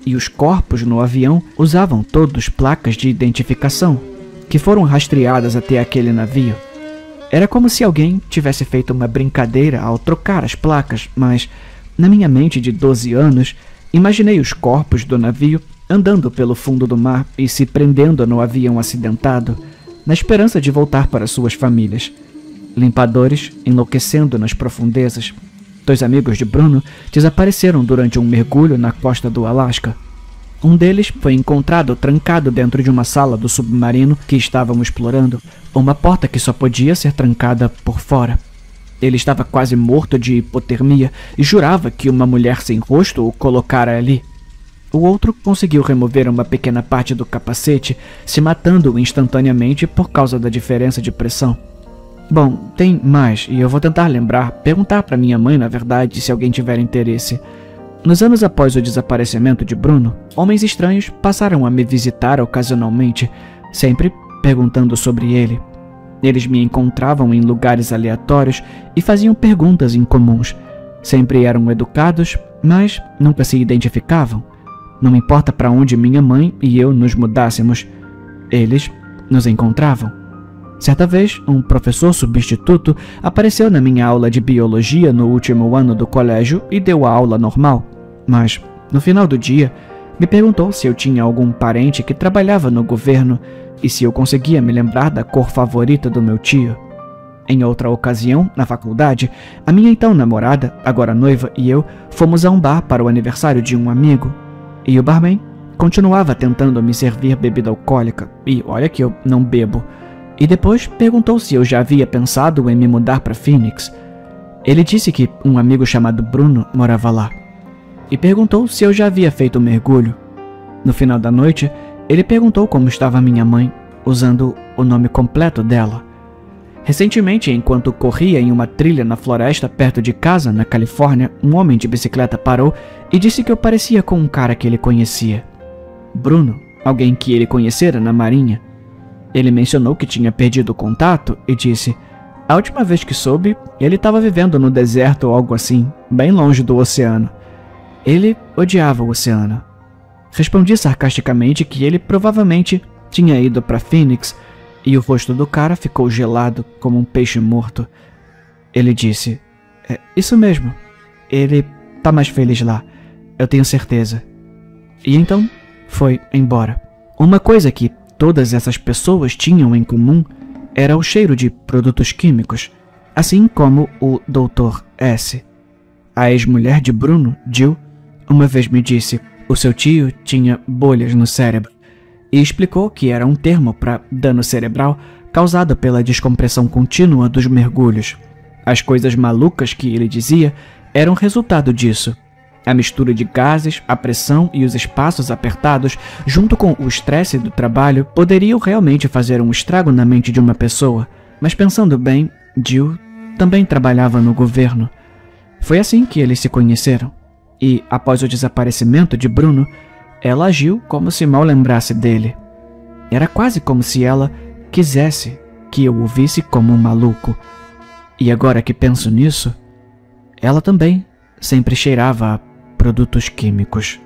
e os corpos no avião usavam todos placas de identificação que foram rastreadas até aquele navio. Era como se alguém tivesse feito uma brincadeira ao trocar as placas, mas, na minha mente de 12 anos, imaginei os corpos do navio andando pelo fundo do mar e se prendendo no avião acidentado, na esperança de voltar para suas famílias. Limpadores enlouquecendo nas profundezas. 2 amigos de Bruno desapareceram durante um mergulho na costa do Alasca. Um deles foi encontrado trancado dentro de uma sala do submarino que estavam explorando, uma porta que só podia ser trancada por fora. Ele estava quase morto de hipotermia e jurava que uma mulher sem rosto o colocara ali. O outro conseguiu remover uma pequena parte do capacete, se matando instantaneamente por causa da diferença de pressão. Bom, tem mais, e eu vou tentar perguntar para minha mãe, na verdade, se alguém tiver interesse. Nos anos após o desaparecimento de Bruno, homens estranhos passaram a me visitar ocasionalmente, sempre perguntando sobre ele. Eles me encontravam em lugares aleatórios e faziam perguntas incomuns. Sempre eram educados, mas nunca se identificavam. Não importa para onde minha mãe e eu nos mudássemos, eles nos encontravam. Certa vez, um professor substituto apareceu na minha aula de biologia no último ano do colégio e deu a aula normal. Mas, no final do dia, me perguntou se eu tinha algum parente que trabalhava no governo e se eu conseguia me lembrar da cor favorita do meu tio. Em outra ocasião, na faculdade, a minha então namorada, agora noiva, e eu fomos a um bar para o aniversário de um amigo. E o barman continuava tentando me servir bebida alcoólica, e olha que eu não bebo. E depois perguntou se eu já havia pensado em me mudar para Phoenix. Ele disse que um amigo chamado Bruno morava lá. E perguntou se eu já havia feito um mergulho. No final da noite, ele perguntou como estava minha mãe, usando o nome completo dela. Recentemente, enquanto corria em uma trilha na floresta perto de casa, na Califórnia, um homem de bicicleta parou e disse que eu parecia com um cara que ele conhecia. Bruno, alguém que ele conhecera na marinha. Ele mencionou que tinha perdido o contato e disse: a última vez que soube, ele estava vivendo no deserto ou algo assim, bem longe do oceano. Ele odiava o oceano. Respondi sarcasticamente que ele provavelmente tinha ido para Phoenix, e o rosto do cara ficou gelado como um peixe morto. Ele disse: é isso mesmo, ele tá mais feliz lá, eu tenho certeza. E então foi embora. Uma coisa que todas essas pessoas tinham em comum era o cheiro de produtos químicos, assim como o Dr. S. A ex-mulher de Bruno, Jill, uma vez me disse: o seu tio tinha bolhas no cérebro, e explicou que era um termo para dano cerebral causado pela descompressão contínua dos mergulhos. As coisas malucas que ele dizia eram resultado disso. A mistura de gases, a pressão e os espaços apertados, junto com o estresse do trabalho, poderiam realmente fazer um estrago na mente de uma pessoa. Mas pensando bem, Jill também trabalhava no governo. Foi assim que eles se conheceram. E, após o desaparecimento de Bruno, ela agiu como se mal lembrasse dele. Era quase como se ela quisesse que eu o visse como um maluco. E agora que penso nisso, ela também sempre cheirava a produtos químicos.